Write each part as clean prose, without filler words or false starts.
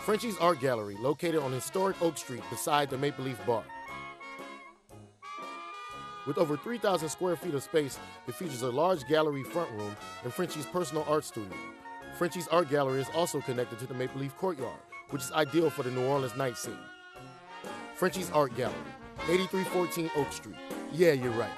Frenchie's Art Gallery, located on historic Oak Street beside the Maple Leaf Bar. With over 3,000 square feet of space, it features a large gallery front room and Frenchie's personal art studio. Frenchie's Art Gallery is also connected to the Maple Leaf Courtyard, which is ideal for the New Orleans night scene. Frenchie's Art Gallery, 8314 Oak Street. Yeah, you're right.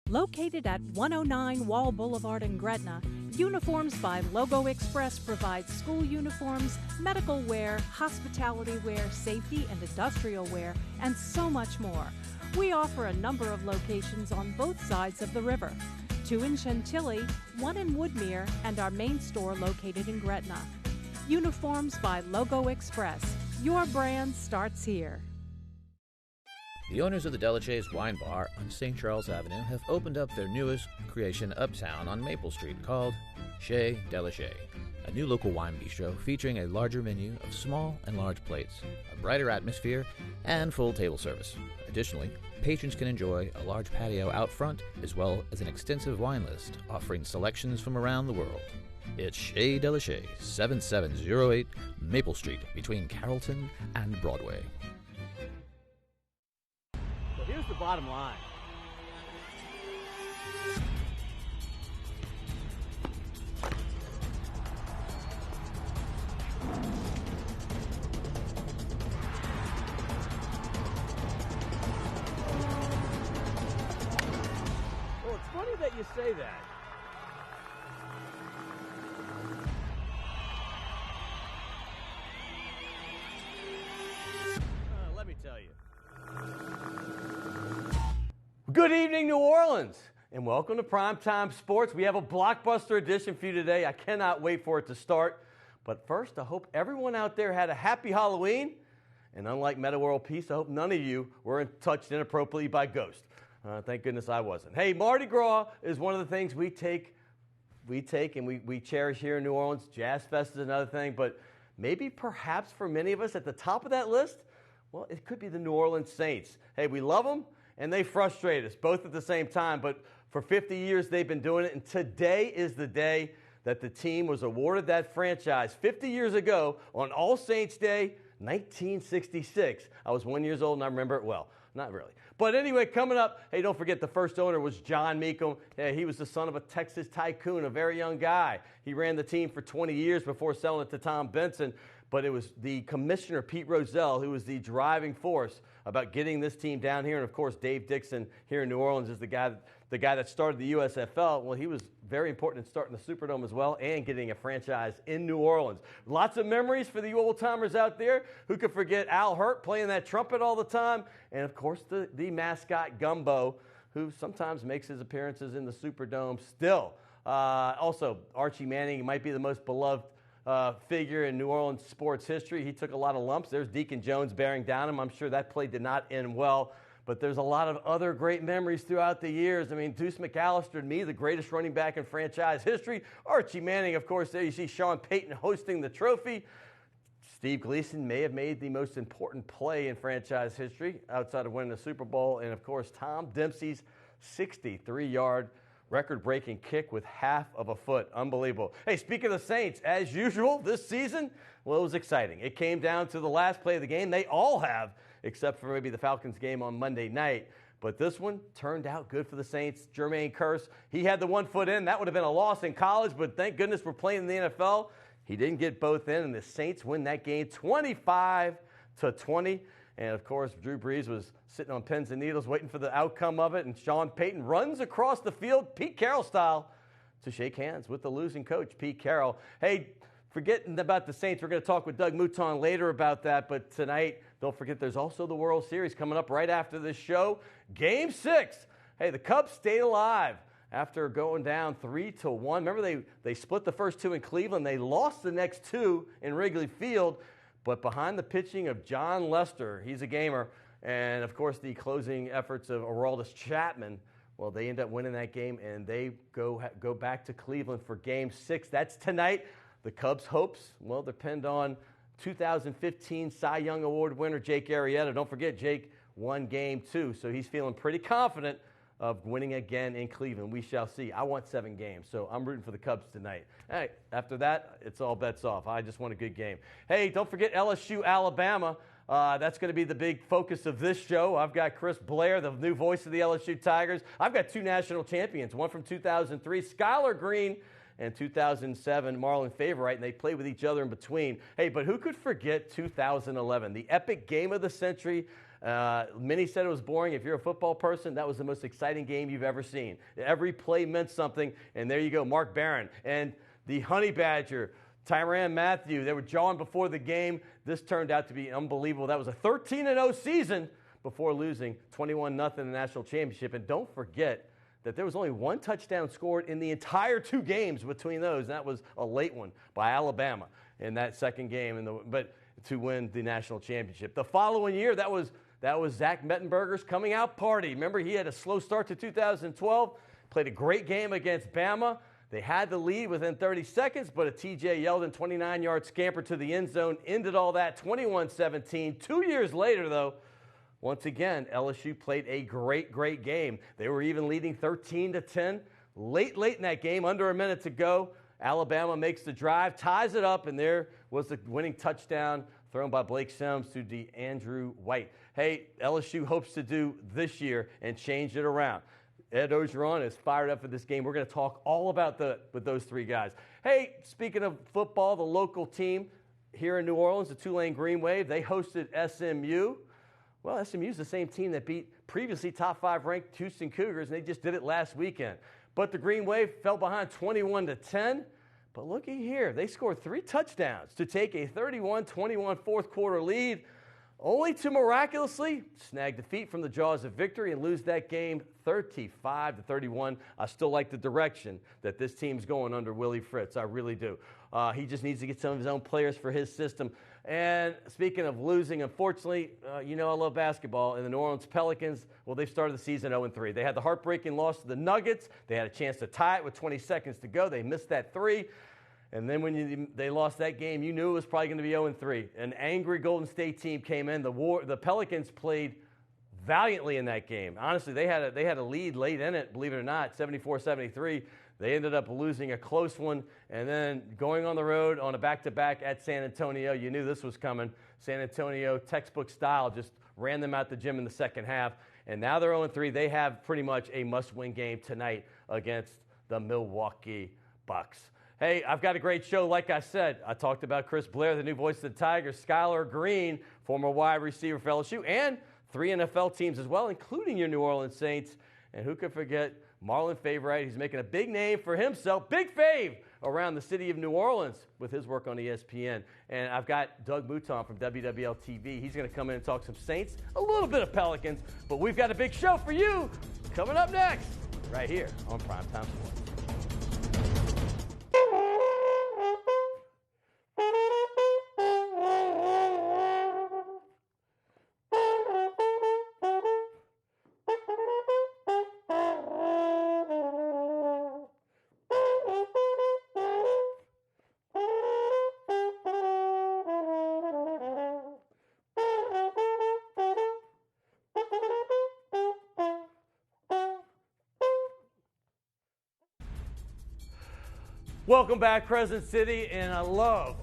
Located at 109 Wall Boulevard in Gretna, Uniforms by Logo Express provides school uniforms, medical wear, hospitality wear, safety and industrial wear, and so much more. We offer a number of locations on both sides of the river. 2 in Chantilly, 1 in Woodmere, and our main store located in Gretna. Uniforms by Logo Express. Your brand starts here. The owners of the Delachaise Wine Bar on St. Charles Avenue have opened up their newest creation uptown on Maple Street called Chez Delachaise, a new local wine bistro featuring a larger menu of small and large plates, a brighter atmosphere, and full table service. Additionally, patrons can enjoy a large patio out front as well as an extensive wine list offering selections from around the world. It's Chez Delachaise, 7708 Maple Street between Carrollton and Broadway. Here's the bottom line. Well, it's funny that you say that. Let me tell you. Good evening, New Orleans, and welcome to Primetime Sports. We have a blockbuster edition for you today. I cannot wait for it to start. But first, I hope everyone out there had a happy Halloween. And unlike Meta World Peace, I hope none of you were touched inappropriately by ghosts. Thank goodness I wasn't. Hey, Mardi Gras is one of the things we take and we cherish here in New Orleans. Jazz Fest is another thing. But maybe perhaps for many of us at the top of that list, well, it could be the New Orleans Saints. Hey, we love them. And they frustrate us both at the same time. But for 50 years, they've been doing it. And today is the day that the team was awarded that franchise. 50 years ago, on All Saints Day, 1966. I was 1 year old, and I remember it well. Not really. But anyway, coming up, hey, don't forget the first owner was John Mouton. He was the son of a Texas tycoon, a very young guy. He ran the team for 20 years before selling it to Tom Benson. But it was the commissioner, Pete Rozelle, who was the driving force about getting this team down here. And, of course, Dave Dixon here in New Orleans is the guy that started the USFL. Well, he was very important in starting the Superdome as well and getting a franchise in New Orleans. Lots of memories for the old-timers out there. Who could forget Al Hurt playing that trumpet all the time? And, of course, the mascot, Gumbo, who sometimes makes his appearances in the Superdome still. Also, Archie Manning might be the most beloved figure in New Orleans sports history. He took a lot of lumps. There's Deacon Jones bearing down him. I'm sure that play did not end well, but there's a lot of other great memories throughout the years. I mean, Deuce McAllister, to me, the greatest running back in franchise history. Archie Manning, of course, there you see Sean Payton hosting the trophy. Steve Gleason may have made the most important play in franchise history outside of winning the Super Bowl. And, of course, Tom Dempsey's 63-yard record-breaking kick with half of a foot. Unbelievable. Hey, speaking of the Saints, as usual this season, well, it was exciting. It came down to the last play of the game. They all have, except for maybe the Falcons game on Monday night. But this one turned out good for the Saints. Jermaine Kearse, he had the 1 foot in. That would have been a loss in college, but thank goodness we're playing in the NFL. He didn't get both in, and the Saints win that game 25-20. And, of course, Drew Brees was sitting on pins and needles waiting for the outcome of it. And Sean Payton runs across the field, Pete Carroll style, to shake hands with the losing coach, Pete Carroll. Hey, forgetting about the Saints, we're going to talk with Doug Mouton later about that. But tonight, don't forget there's also the World Series coming up right after this show. Game 6. Hey, the Cubs stayed alive after going down 3-1. Remember, they split the first 2 in Cleveland. They lost the next 2 in Wrigley Field. But behind the pitching of John Lester, he's a gamer, and, of course, the closing efforts of Aroldis Chapman, well, they end up winning that game, and they go back to Cleveland for Game 6. That's tonight. The Cubs' hopes, well, depend on 2015 Cy Young Award winner Jake Arrieta. Don't forget, Jake won Game 2, so he's feeling pretty confident of winning again in Cleveland. We shall see. I want 7 games, so I'm rooting for the Cubs tonight. Hey, after that, it's all bets off. I just want a good game. Hey, don't forget LSU, Alabama. That's going to be the big focus of this show. I've got Chris Blair, the new voice of the LSU Tigers. I've got 2 national champions, one from 2003, Skyler Green, and 2007, Marlon Favorite, and they played with each other in between. Hey, but who could forget 2011, the epic game of the century? Many said it was boring. If you're a football person, that was the most exciting game you've ever seen. Every play meant something, and there you go, Mark Barron. And the Honey Badger, Tyrann Mathieu, they were jawing before the game. This turned out to be unbelievable. That was a 13-0 season before losing 21-0 in the national championship. And don't forget that there was only 1 touchdown scored in the entire 2 games between those. And that was a late one by Alabama in that second game, but to win the national championship. The following year, that was Zach Mettenberger's coming out party. Remember, he had a slow start to 2012, played a great game against Bama. They had the lead within 30 seconds, but a T.J. Yeldon 29-yard scamper to the end zone ended all that 21-17. 2 years later, though, once again, LSU played a great game. They were even leading 13-10. Late in that game, under a minute to go, Alabama makes the drive, ties it up, and there was the winning touchdown thrown by Blake Sims to DeAndrew White. Hey, LSU hopes to do this year and change it around. Ed Orgeron is fired up for this game. We're going to talk all about with those 3 guys. Hey, speaking of football, the local team here in New Orleans, the Tulane Green Wave, they hosted SMU. Well, SMU is the same team that beat previously top 5 ranked Houston Cougars, and they just did it last weekend. But the Green Wave fell behind 21-10. But looky here, they scored 3 touchdowns to take a 31-21 fourth quarter lead, only to miraculously snag defeat from the jaws of victory and lose that game 35-31. I still like the direction that this team's going under Willie Fritz. I really do. He just needs to get some of his own players for his system. And speaking of losing, unfortunately, I love basketball. And the New Orleans Pelicans, well, they've started the season 0-3. They had the heartbreaking loss to the Nuggets. They had a chance to tie it with 20 seconds to go. They missed that 3. And then when they lost that game, you knew it was probably going to be 0-3. An angry Golden State team came in. The Pelicans played valiantly in that game. Honestly, they had a lead late in it, believe it or not, 74-73. They ended up losing a close one, and then going on the road on a back-to-back at San Antonio. You knew this was coming. San Antonio, textbook style, just ran them out the gym in the second half. And now they're 0-3. They have pretty much a must-win game tonight against the Milwaukee Bucks. Hey, I've got a great show. Like I said, I talked about Chris Blair, the new voice of the Tigers, Skyler Green, former wide receiver for LSU, and 3 NFL teams as well, including your New Orleans Saints. And who could forget Marlon Favorite? He's making a big name for himself, big fave, around the city of New Orleans with his work on ESPN. And I've got Doug Mouton from WLAE-TV. He's going to come in and talk some Saints, a little bit of Pelicans, but we've got a big show for you coming up next, right here on Primetime Sports. Welcome back, Crescent City, and I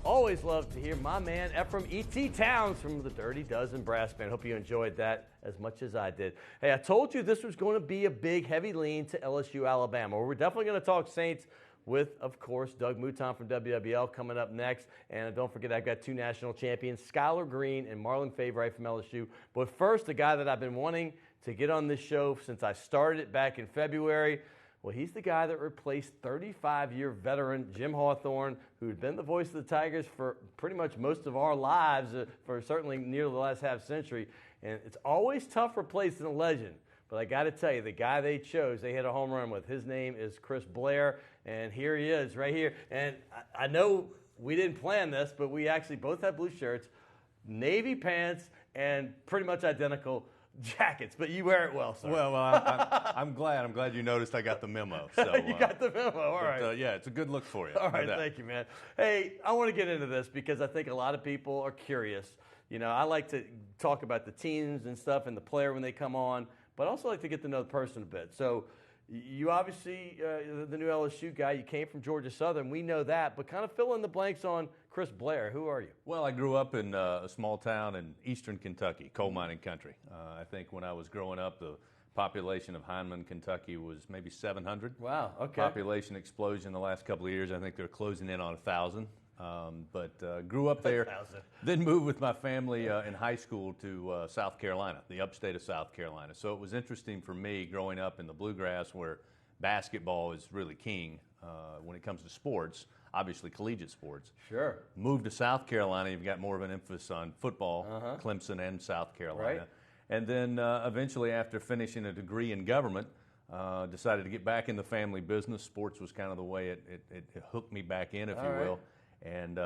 always love to hear my man Ephraim E.T. Towns from the Dirty Dozen Brass Band. Hope you enjoyed that as much as I did. Hey, I told you this was going to be a big, heavy lean to LSU, Alabama. We're definitely going to talk Saints with, of course, Doug Mouton from WWL coming up next. And don't forget, I've got 2 national champions, Skyler Green and Marlon Favorite from LSU. But first, the guy that I've been wanting to get on this show since I started it back in February. Well, he's the guy that replaced 35-year veteran Jim Hawthorne, who had been the voice of the Tigers for pretty much most of our lives, for certainly near the last half century. And it's always tough replacing a legend. But I got to tell you, the guy they chose, they hit a home run with. His name is Chris Blair, and here he is right here. And I know we didn't plan this, but we actually both have blue shirts, navy pants, and pretty much identical jackets, but you wear it well, sir. Well, I'm glad. I'm glad you noticed I got the memo. So, you got the memo, all right. Yeah, it's a good look for you. All right, thank you, man. Hey, I want to get into this because I think a lot of people are curious. I like to talk about the teams and stuff and the player when they come on, but I also like to get to know the person a bit. So you obviously, the new LSU guy, you came from Georgia Southern. We know that, but kind of fill in the blanks on Chris Blair. Who are you? Well, I grew up in a small town in eastern Kentucky, coal mining country. I think when I was growing up, the population of Hindman, Kentucky was maybe 700. Wow, okay. Population explosion the last couple of years. I think they're closing in on 1,000. But grew up there, then moved with my family in high school to South Carolina, the upstate of South Carolina. So it was interesting for me growing up in the bluegrass where basketball is really king when it comes to sports, obviously collegiate sports. Sure. Moved to South Carolina, you've got more of an emphasis on football, Clemson and South Carolina. Right. And then eventually after finishing a degree in government, decided to get back in the family business. Sports was kind of the way it hooked me back in, if you will. And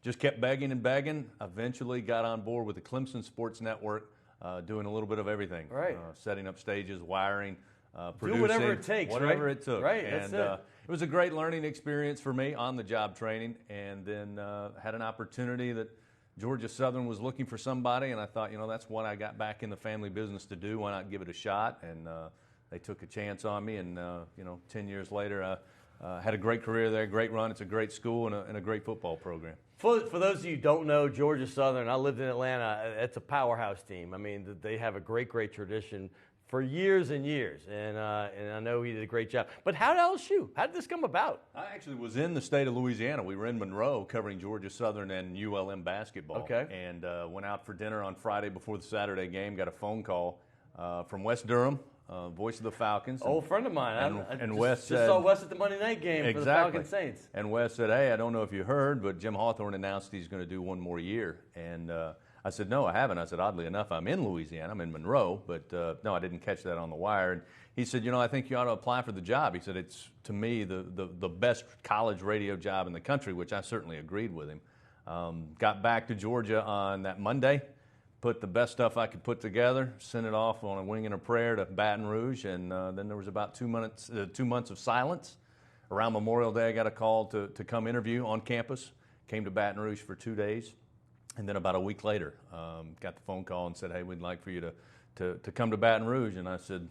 just kept begging and begging. Eventually got on board with the Clemson Sports Network, doing a little bit of everything. Right. Setting up stages, wiring, producing. Do whatever it takes, whatever it took. Right, and that's it. It was a great learning experience for me, on-the-job training. And then had an opportunity that Georgia Southern was looking for somebody, and I thought, that's what I got back in the family business to do. Why not give it a shot? And they took a chance on me, and 10 years later, had a great career there, great run. It's a great school and a great football program. For those of you who don't know, Georgia Southern, I lived in Atlanta. It's a powerhouse team. I mean, they have a great tradition for years and years, and I know he did a great job. But how did LSU? How did this come about? I actually was in the state of Louisiana. We were in Monroe covering Georgia Southern and ULM basketball. Okay. And went out for dinner on Friday before the Saturday game, got a phone call from Wes Durham, voice of the Falcons. Old friend of mine. And I Wes just saw Wes at the Monday night game for the Falcon Saints. And Wes said, hey, I don't know if you heard, but Jim Hawthorne announced he's going to do one more year. And I said, no, I haven't. I said, oddly enough, I'm in Louisiana. I'm in Monroe, but no, I didn't catch that on the wire. And he said, I think you ought to apply for the job. He said, it's, to me, the best college radio job in the country, which I certainly agreed with him. Got back to Georgia on that Monday, put the best stuff I could put together, sent it off on a wing and a prayer to Baton Rouge, and then there was about 2 months of silence. Around Memorial Day, I got a call to come interview on campus. Came to Baton Rouge for 2 days. And then about a week later, got the phone call and said, hey, we'd like for you to come to Baton Rouge. And I said,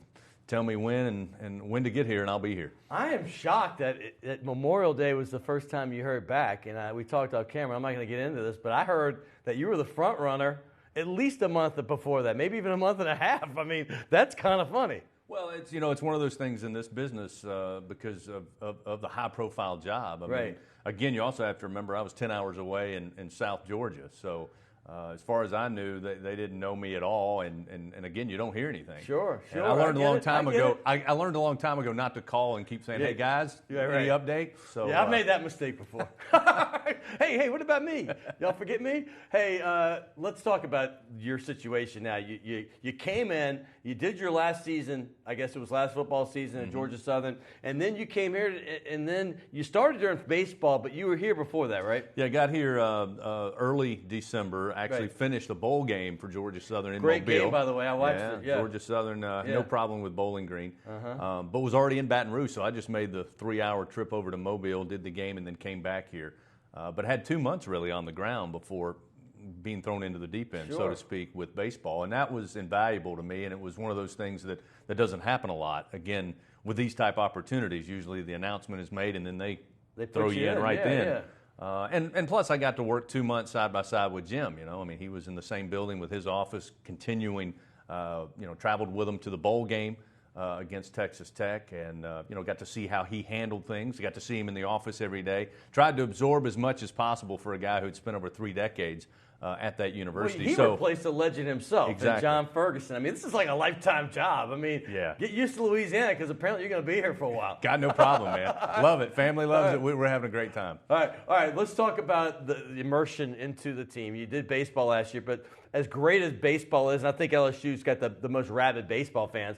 tell me when and when to get here, and I'll be here. I am shocked that Memorial Day was the first time you heard back. And we talked off camera. I'm not going to get into this, but I heard that you were the front runner at least a month before that, maybe even a month and a half. I mean, that's kind of funny. Well, it's it's one of those things in this business because of the high-profile job. I mean, again, you also have to remember I was 10 hours away in South Georgia. So as far as I knew, they didn't know me at all. And again, you don't hear anything. Sure. And I learned a long time ago. I learned a long time ago not to call and keep saying, hey, guys, any update? So, yeah, I've made that mistake before. Hey, what about me? Y'all forget me? Hey, let's talk about your situation now. You came in, you did your last season, I guess it was last football season at Georgia Southern, and then you came here, and then you started during baseball, but you were here before that, right? Yeah, I got here early December. Actually finished the bowl game for Georgia Southern in Mobile. Great game, by the way. I watched it. Yeah. Georgia Southern, no problem with Bowling Green. But was already in Baton Rouge, so I just made the 3-hour trip over to Mobile, did the game, and then came back here. But had 2 months really on the ground before being thrown into the deep end, so to speak, with baseball. And that was invaluable to me, and it was one of those things that doesn't happen a lot. Again, with these type opportunities, usually the announcement is made, and then they throw you in right then. And plus, I got to work 2 months side by side with Jim. I mean, he was in the same building with his office, continuing. Traveled with him to the bowl game against Texas Tech, and got to see how he handled things. Got to see him in the office every day. Tried to absorb as much as possible for a guy who'd spent over 3 decades at that university. Well, he replaced a legend himself, exactly. John Ferguson. I mean, this is like a lifetime job. I mean, get used to Louisiana because apparently you're going to be here for a while. Got no problem, man. Love it. Family loves it. We're having a great time. All right. Let's talk about the immersion into the team. You did baseball last year, but as great as baseball is, and I think LSU's got the most rabid baseball fans,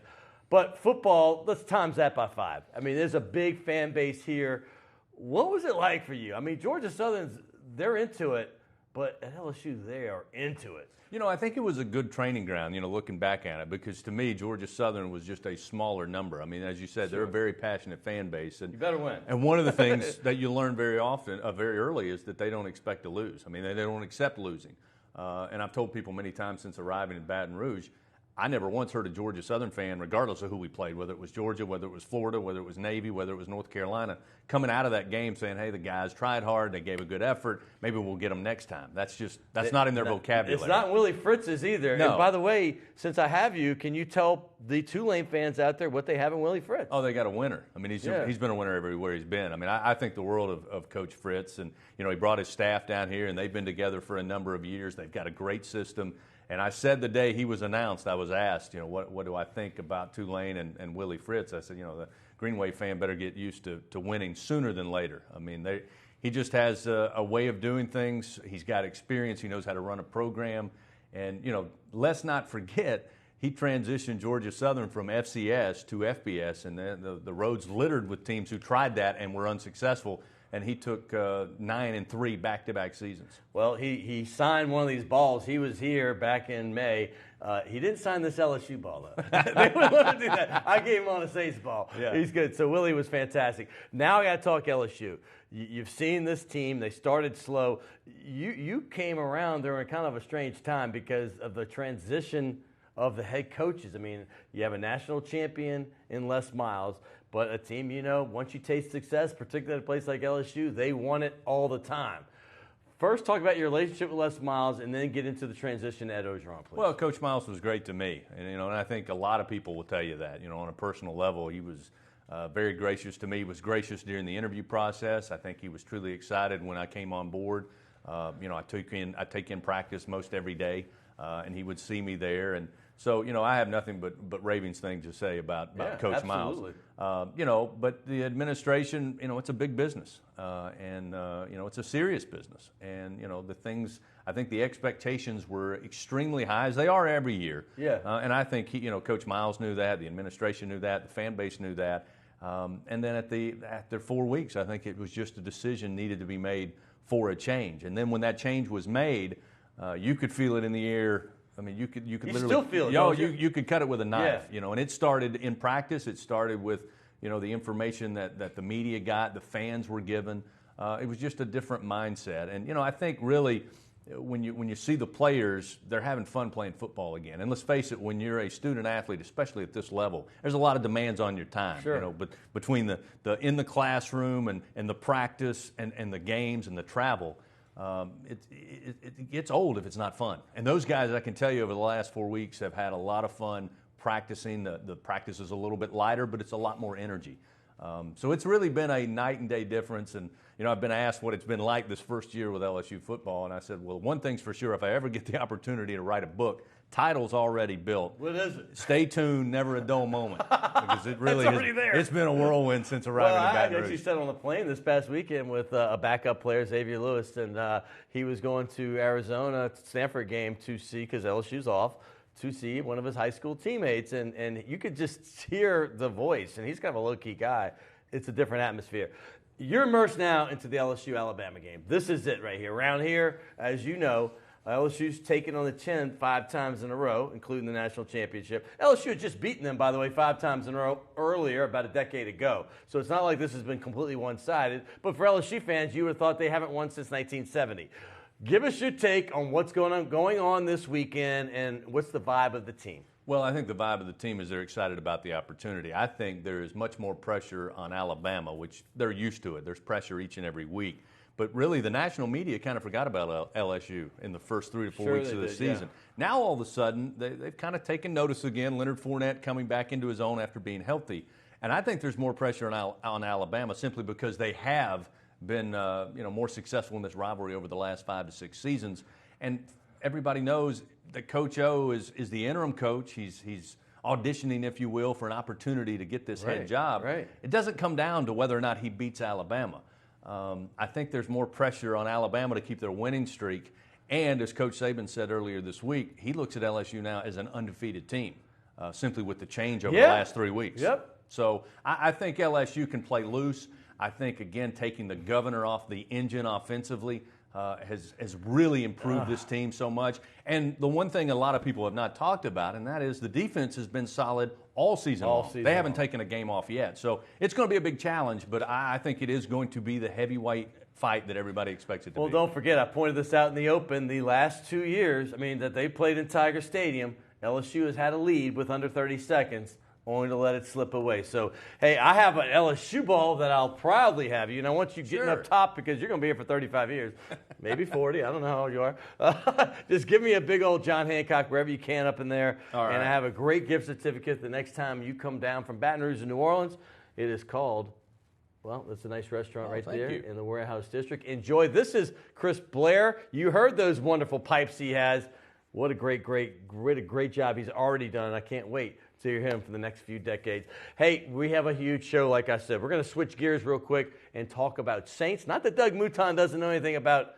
but football, let's times that by 5. I mean, there's a big fan base here. What was it like for you? I mean, Georgia Southern's, they're into it. But at LSU, they are into it. I think it was a good training ground, looking back at it, because to me, Georgia Southern was just a smaller number. I mean, as you said, they're a very passionate fan base. And, you better win. And one of the things that you learn very early is that they don't expect to lose. I mean, they don't accept losing. And I've told people many times since arriving in Baton Rouge, I never once heard a Georgia Southern fan, regardless of who we played, whether it was Georgia, whether it was Florida, whether it was Navy, whether it was North Carolina, coming out of that game saying, hey, the guys tried hard, they gave a good effort, maybe we'll get them next time. That's not in their vocabulary. It's not Willie Fritz's either. No. And by the way, since I have you, can you tell the Tulane fans out there what they have in Willie Fritz? Oh, they got a winner. I mean, he's been a winner everywhere he's been. I mean, I think the world of Coach Fritz, and he brought his staff down here, and they've been together for a number of years. They've got a great system. And I said the day he was announced, I was asked, what do I think about Tulane and Willie Fritz? I said, the Green Wave fan better get used to winning sooner than later. I mean, he just has a way of doing things. He's got experience. He knows how to run a program. And, let's not forget, he transitioned Georgia Southern from FCS to FBS, and the road's littered with teams who tried that and were unsuccessful. And he took 9-3 back-to-back seasons. Well, he signed one of these balls. He was here back in May. He didn't sign this LSU ball, though. They wouldn't let him do that. I gave him on a Saints ball. Yeah. He's good. So Willie was fantastic. Now I got to talk LSU. You've seen this team. They started slow. You came around during kind of a strange time because of the transition of the head coaches. I mean, you have a national champion in Les Miles, but a team, once you taste success, particularly at a place like LSU, they want it all the time. First, talk about your relationship with Les Miles, and then get into the transition to Ed Orgeron, please. Well, Coach Miles was great to me, and I think a lot of people will tell you that. On a personal level, he was very gracious to me. He was gracious during the interview process. I think he was truly excited when I came on board. I take in practice most every day, and he would see me there. And so, I have nothing but ravings things to say about Coach absolutely. Miles. But the administration, it's a big business, and it's a serious business. And the things, I think the expectations were extremely high, as they are every year. Yeah. And I think Coach Miles knew that, the administration knew that, the fan base knew that. And then after 4 weeks, I think it was just a decision needed to be made for a change. And then when that change was made, you could feel it in the air. I mean, you could literally still feel it. You could cut it with a knife. Yeah. And it started in practice. It started with the information that the media got, the fans were given. It was just a different mindset. And I think really when you see the players, they're having fun playing football again. And let's face it, when you're a student athlete, especially at this level, there's a lot of demands on your time. Sure. But between the in the classroom and the practice and the games and the travel. It gets old if it's not fun. And those guys, I can tell you, over the last 4 weeks have had a lot of fun practicing. The practice is a little bit lighter, but it's a lot more energy. So it's really been a night and day difference. And, I've been asked what it's been like this first year with LSU football. And I said, well, one thing's for sure, if I ever get the opportunity to write a book, title's already built. What is it? Stay tuned, never a dull moment. Because it really It's already there. It's been a whirlwind since arriving in Baton I Rouge. actually sat on the plane this past weekend with a backup player, Xavier Lewis, and he was going to Arizona Stanford game to see, because LSU's off, to see one of his high school teammates. And you could just hear the voice, and he's kind of a low-key guy. It's a different atmosphere. You're immersed now into the LSU-Alabama game. This is it right here. Around here, as you know, LSU's taken on the chin 5 times in a row, including the national championship. LSU had just beaten them, by the way, 5 times in a row earlier, about a decade ago. So it's not like this has been completely one-sided. But for LSU fans, you would have thought they haven't won since 1970. Give us your take on what's going on this weekend, and what's the vibe of the team? Well, I think the vibe of the team is they're excited about the opportunity. I think there is much more pressure on Alabama, which they're used to it. There's pressure each and every week. But really, the national media kind of forgot about LSU in the first 3 to 4 weeks of the season. Yeah. Now, all of a sudden, they've kind of taken notice again. Leonard Fournette coming back into his own after being healthy. And I think there's more pressure on Alabama simply because they have been more successful in this rivalry over the last 5 to 6 seasons. And everybody knows that Coach O is the interim coach. He's auditioning, if you will, for an opportunity to get this head job. Right. It doesn't come down to whether or not he beats Alabama. I think there's more pressure on Alabama to keep their winning streak. And as Coach Saban said earlier this week, he looks at LSU now as an undefeated team, simply with the change over the last 3 weeks. Yep. So I think LSU can play loose. I think, again, taking the governor off the engine offensively has really improved this team so much. And the one thing a lot of people have not talked about, and that is the defense has been solid all season long. They haven't taken a game off yet. So it's going to be a big challenge, but I think it is going to be the heavyweight fight that everybody expects it to be. Well, don't forget, I pointed this out in the Open the last 2 years, that they played in Tiger Stadium. LSU has had a lead with under 30 seconds, only to let it slip away. So, hey, I have an LSU ball that I'll proudly have you. And I want you getting up top because you're going to be here for 35 years, maybe 40. I don't know how old you are. Just give me a big old John Hancock wherever you can up in there. All right. And I have a great gift certificate the next time you come down from Baton Rouge to New Orleans. It is called, well, it's a nice restaurant right there in the Warehouse District. Enjoy. This is Chris Blair. You heard those wonderful pipes he has. What a great job he's already done. I can't wait to hear him for the next few decades. Hey, we have a huge show, like I said. We're going to switch gears real quick and talk about Saints. Not that Doug Mouton doesn't know anything about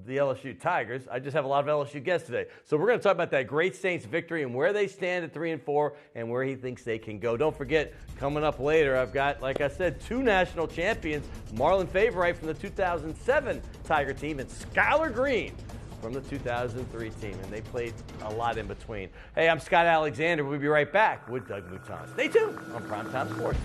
the LSU Tigers. I just have a lot of LSU guests today. So we're going to talk about that great Saints victory and where they stand at 3-4 and where he thinks they can go. Don't forget, coming up later, I've got, like I said, 2 national champions, Marlon Favorite from the 2007 Tiger team and Skyler Green from the 2003 team, and they played a lot in between. Hey, I'm Scott Alexander. We'll be right back with Doug Mouton. Stay tuned on Primetime Sports.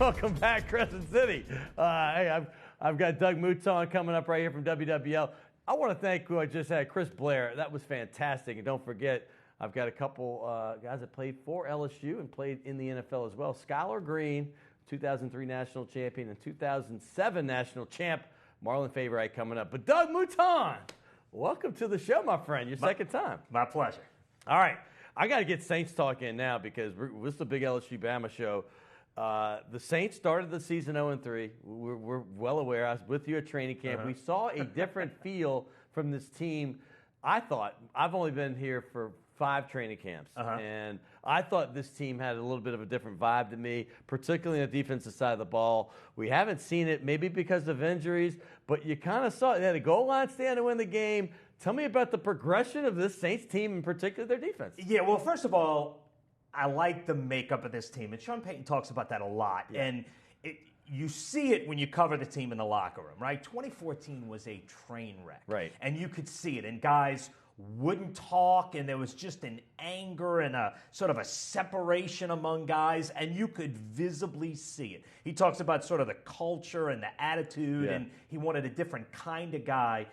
Welcome back, Crescent City. Hey, I've got Doug Mouton coming up right here from WWL. I want to thank who I just had, Chris Blair. That was fantastic. And don't forget, I've got a couple guys that played for LSU and played in the NFL as well. Skyler Green, 2003 national champion, and 2007 national champ, Marlon Favorite coming up. But Doug Mouton, welcome to the show, my friend. Your second time. My pleasure. All right. I got to get Saints talk in now because this is the big LSU Bama show. The Saints started the season 0-3. We're well aware. I was with you at training camp. We saw a different feel from this team. I thought, I've only been here for 5 training camps, and I thought this team had a little bit of a different vibe to me, particularly on the defensive side of the ball. We haven't seen it, maybe because of injuries, but you kind of saw it. They had a goal line stand to win the game. Tell me about the progression of this Saints team, in particular their defense. Yeah, well, first of all, I like the makeup of this team, and Sean Payton talks about that a lot. Yeah. And you see it when you cover the team in the locker room, right? 2014 was a train wreck. Right. And you could see it, and guys wouldn't talk, and there was just an anger and a sort of a separation among guys, and you could visibly see it. He talks about sort of the culture and the attitude, and he wanted a different kind of guy.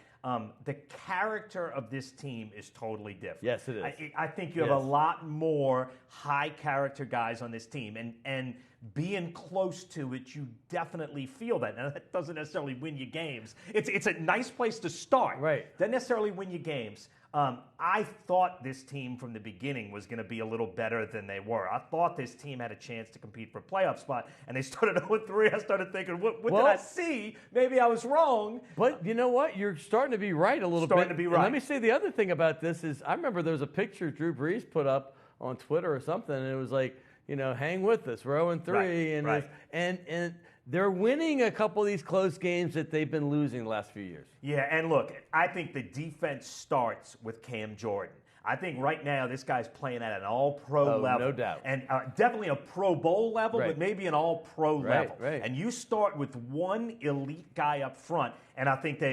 The character of this team is totally different. Yes, it is. I think you have a lot more high-character guys on this team, and being close to it, you definitely feel that. Now, that doesn't necessarily win you games. It's a nice place to start. Right. Doesn't necessarily win you games. I thought this team from the beginning was going to be a little better than they were. I thought this team had a chance to compete for a playoff spot, and they started 0-3. I started thinking, what did I see? Maybe I was wrong. But you know what? You're starting to be right a little bit. Starting to be right. And let me say the other thing about this is I remember there was a picture Drew Brees put up on Twitter or something, and it was like, hang with us. We're 0-3. And they're winning a couple of these close games that they've been losing the last few years. Yeah, and look, I think the defense starts with Cam Jordan. I think right now this guy's playing at an all-pro level. No doubt. And definitely a Pro Bowl level, but maybe an all-pro level. Right. And you start with one elite guy up front, and I think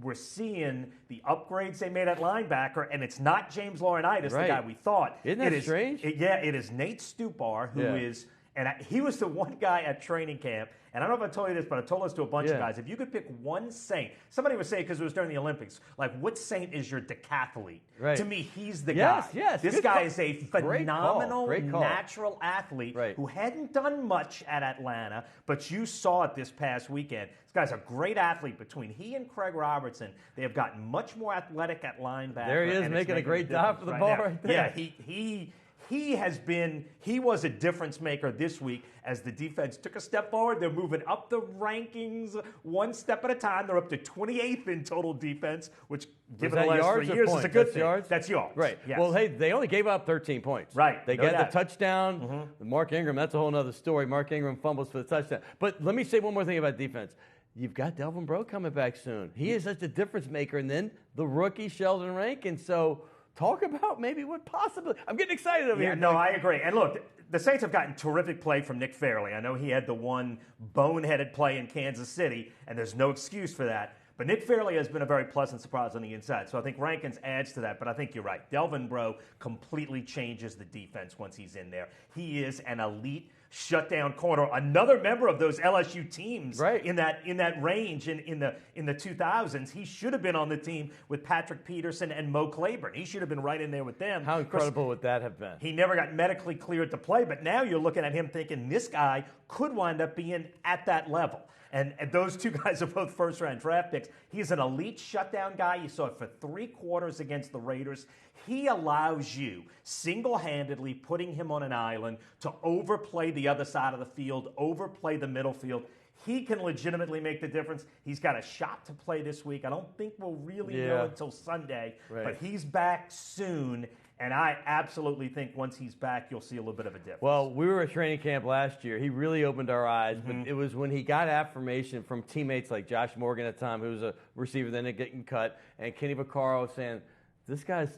we're seeing the upgrades they made at linebacker, and it's not James Laurinaitis, the guy we thought. Isn't that strange? It is Nate Stupar, who is, and he was the one guy at training camp, and I don't know if I told you this, but I told this to a bunch of guys. If you could pick one Saint, somebody would say, because it was during the Olympics, like, what Saint is your decathlete? Right. To me, he's the guy. Yes. This guy is a phenomenal natural athlete Right. who hadn't done much at Atlanta, but you saw it this past weekend. This guy's a great athlete. Between he and Craig Robertson, they have gotten much more athletic at linebacker. There he is, making a great job for the ball right there. Yeah, he was a difference maker this week as the defense took a step forward. They're moving up the rankings one step at a time. They're up to 28th in total defense, which given the last 3 years is a good thing. Yards? That's yards. Right. Yes. Well, hey, they only gave up 13 points. Right. They got the touchdown. Mark Ingram, that's a whole other story. Mark Ingram fumbles for the touchdown. But let me say one more thing about defense. you've got Delvin Breaux coming back soon. He is such a difference maker. And then the rookie Sheldon Rankin. So talk about maybe what possibly. I'm getting excited over here. No, I agree. And look, the Saints have gotten terrific play from Nick Fairley. I know he had the one boneheaded play in Kansas City, and there's no excuse for that. But Nick Fairley has been a very pleasant surprise on the inside. So I think Rankins adds to that. But I think you're right. Delvin Breaux completely changes the defense once he's in there. He is an elite shutdown corner. Another member of those LSU teams in that range in the 2000s. He should have been on the team with Patrick Peterson and Mo Claiborne. He should have been right in there with them. How incredible would that have been? He never got medically cleared to play, but now you're looking at him thinking this guy could wind up being at that level. And those two guys are both first-round draft picks. He's an elite shutdown guy. You saw it for 3 quarters against the Raiders. He allows you, single-handedly putting him on an island, to overplay the other side of the field, overplay the middle field. He can legitimately make the difference. He's got a shot to play this week. I don't think we'll really know until Sunday, but he's back soon. And I absolutely think once he's back, you'll see a little bit of a difference. Well, we were at training camp last year. He really opened our eyes. But it was when he got affirmation from teammates like Josh Morgan at the time, who was a receiver then getting cut, and Kenny Vaccaro saying, this guy's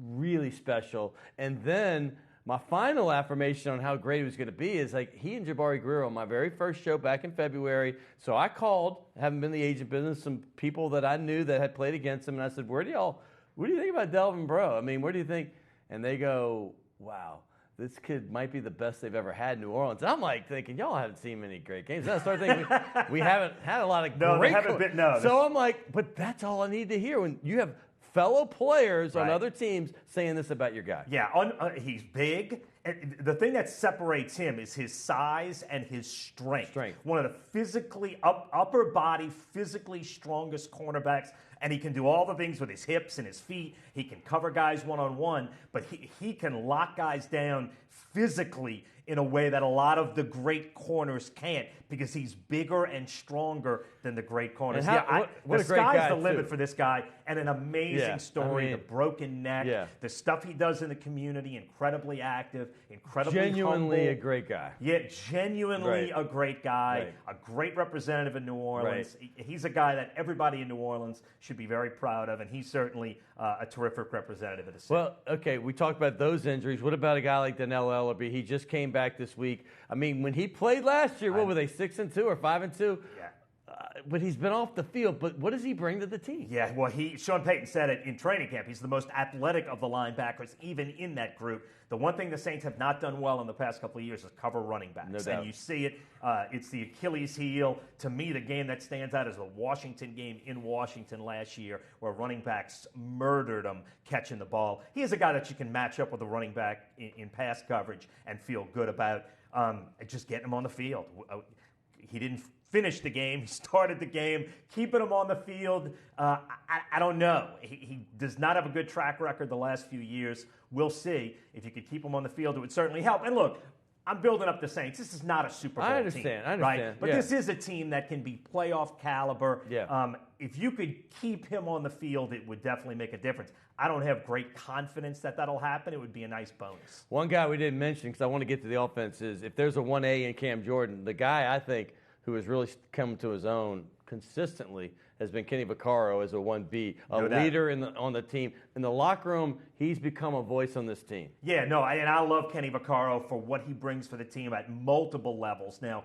really special. And then my final affirmation on how great he was going to be is like he and Jabari Greer on my very first show back in February. So I called, haven't been in the agent business, some people that I knew that had played against him, and I said, what do you think about Delvin Breaux? I mean, where do you think? And they go, wow, this kid might be the best they've ever had in New Orleans. And I'm like thinking, y'all haven't seen many great games. And I start thinking, we haven't had a lot of great games. So I'm like, but that's all I need to hear when you have fellow players on other teams saying this about your guy. Yeah, he's big. And the thing that separates him is his size and his strength. One of the upper body, physically strongest cornerbacks. And he can do all the things with his hips and his feet. He can cover guys one-on-one, but he can lock guys down physically in a way that a lot of the great corners can't because he's bigger and stronger than the great corners. The sky's the limit for this guy, and an amazing story. I mean, the broken neck, the stuff he does in the community, incredibly active, incredibly genuinely humble. A great guy. Yeah, genuinely a great guy, a great representative in New Orleans. He's a guy that everybody in New Orleans should be very proud of, and he's certainly a terrific representative of the city. Well, okay, we talked about those injuries. What about a guy like Donnell Ellerbe? He just came back this week. I mean, when he played last year, what were they, 6-2 or 5-2? Yeah. But he's been off the field. But what does he bring to the team? Yeah, well, Sean Payton said it in training camp. He's the most athletic of the linebackers, even in that group. The one thing the Saints have not done well in the past couple of years is cover running backs. No doubt. And you see it. It's the Achilles heel. To me, the game that stands out is the Washington game in Washington last year where running backs murdered him catching the ball. He is a guy that you can match up with a running back in pass coverage and feel good about. Just getting him on the field. He didn't finish the game. He started the game. Keeping him on the field, I don't know. He does not have a good track record the last few years. We'll see. If you could keep him on the field, it would certainly help. And look, I'm building up the Saints. This is not a Super Bowl team. I understand. Right? But this is a team that can be playoff caliber. Yeah. If you could keep him on the field, it would definitely make a difference. I don't have great confidence that that'll happen. It would be a nice bonus. One guy we didn't mention, because I want to get to the offense, is if there's a 1A in Cam Jordan, the guy I think who has really come to his own consistently has been Kenny Vaccaro as a 1B, leader on the team. In the locker room, he's become a voice on this team. Yeah, no, and I love Kenny Vaccaro for what he brings for the team at multiple levels. Now,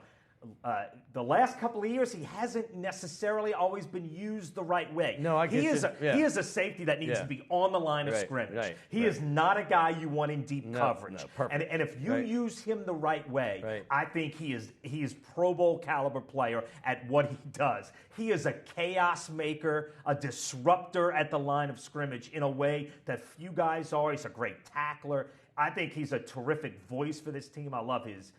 the last couple of years, he hasn't necessarily always been used the right way. No, I get he is a safety that needs to be on the line of scrimmage. He is not a guy you want in deep coverage. And if you use him the right way, I think he is Pro Bowl caliber player at what he does. He is a chaos maker, a disruptor at the line of scrimmage in a way that few guys are. He's a great tackler. I think he's a terrific voice for this team. I love his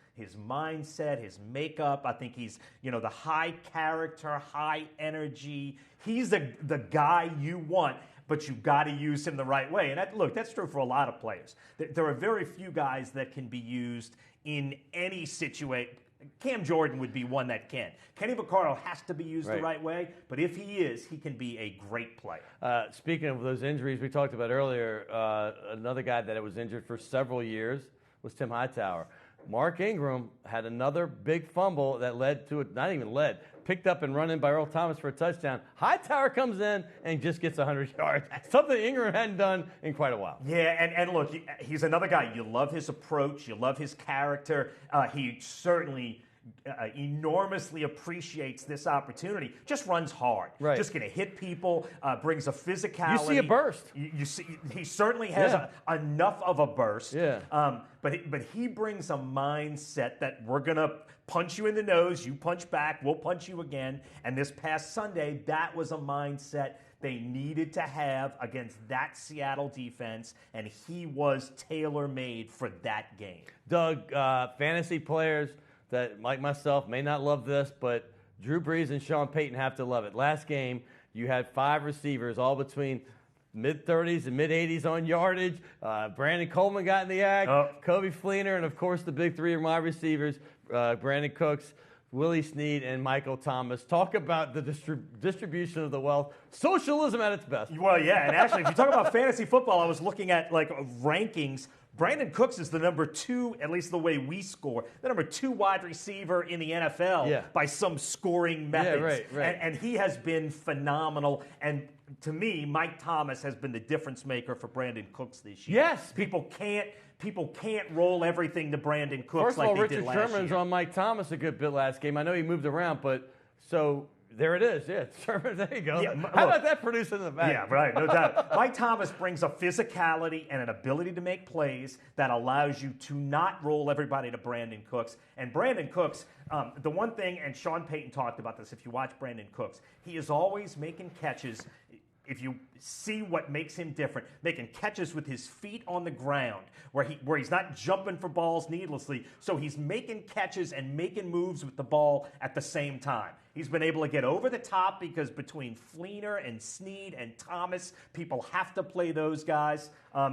mindset, his makeup. I think he's, the high character, high energy. He's the guy you want, but you've got to use him the right way. And that's true for a lot of players. There are very few guys that can be used in any situation. Cam Jordan would be one that can. Kenny Vaccaro has to be used the right way, but if he is, he can be a great player. Speaking of those injuries we talked about earlier, another guy that was injured for several years was Tim Hightower. Mark Ingram had another big fumble that led to picked up and run in by Earl Thomas for a touchdown. Hightower comes in and just gets 100 yards, something Ingram hadn't done in quite a while. Yeah, and look, he's another guy. You love his approach. You love his character. He certainly enormously appreciates this opportunity. Just runs hard. Right. Just going to hit people, brings a physicality. You see a burst. You see, he certainly has enough of a burst. Yeah. But he brings a mindset that we're going to punch you in the nose, you punch back, we'll punch you again. And this past Sunday, that was a mindset they needed to have against that Seattle defense, and he was tailor-made for that game. Doug, fantasy players that, like myself, may not love this, but Drew Brees and Sean Payton have to love it. Last game, you had 5 receivers, all between mid-30s and mid-80s on yardage. Brandon Coleman got in the act, Kobe Fleener, and, of course, the big 3 of my receivers, Brandon Cooks, Willie Snead, and Michael Thomas. Talk about the distribution of the wealth. Socialism at its best. Well, yeah, and actually, if you talk about fantasy football, I was looking at, rankings. Brandon Cooks is the number 2, at least the way we score, the number 2 wide receiver in the NFL by some scoring methods. Yeah, right. And he has been phenomenal. And to me, Mike Thomas has been the difference maker for Brandon Cooks this year. Yes. People can't roll everything to Brandon Cooks First of all, like they did last year. Richard Sherman's on Mike Thomas a good bit last game. I know he moved around, but so there it is. Yeah, Sherman, there you go. Yeah, How about that producing the back? Yeah, right, no doubt. Mike Thomas brings a physicality and an ability to make plays that allows you to not roll everybody to Brandon Cooks. And Brandon Cooks, the one thing, and Sean Payton talked about this, if you watch Brandon Cooks, he is always making catches. If you see what makes him different, making catches with his feet on the ground, where he's not jumping for balls needlessly, so he's making catches and making moves with the ball at the same time. He's been able to get over the top because between Fleener and Snead and Thomas, people have to play those guys.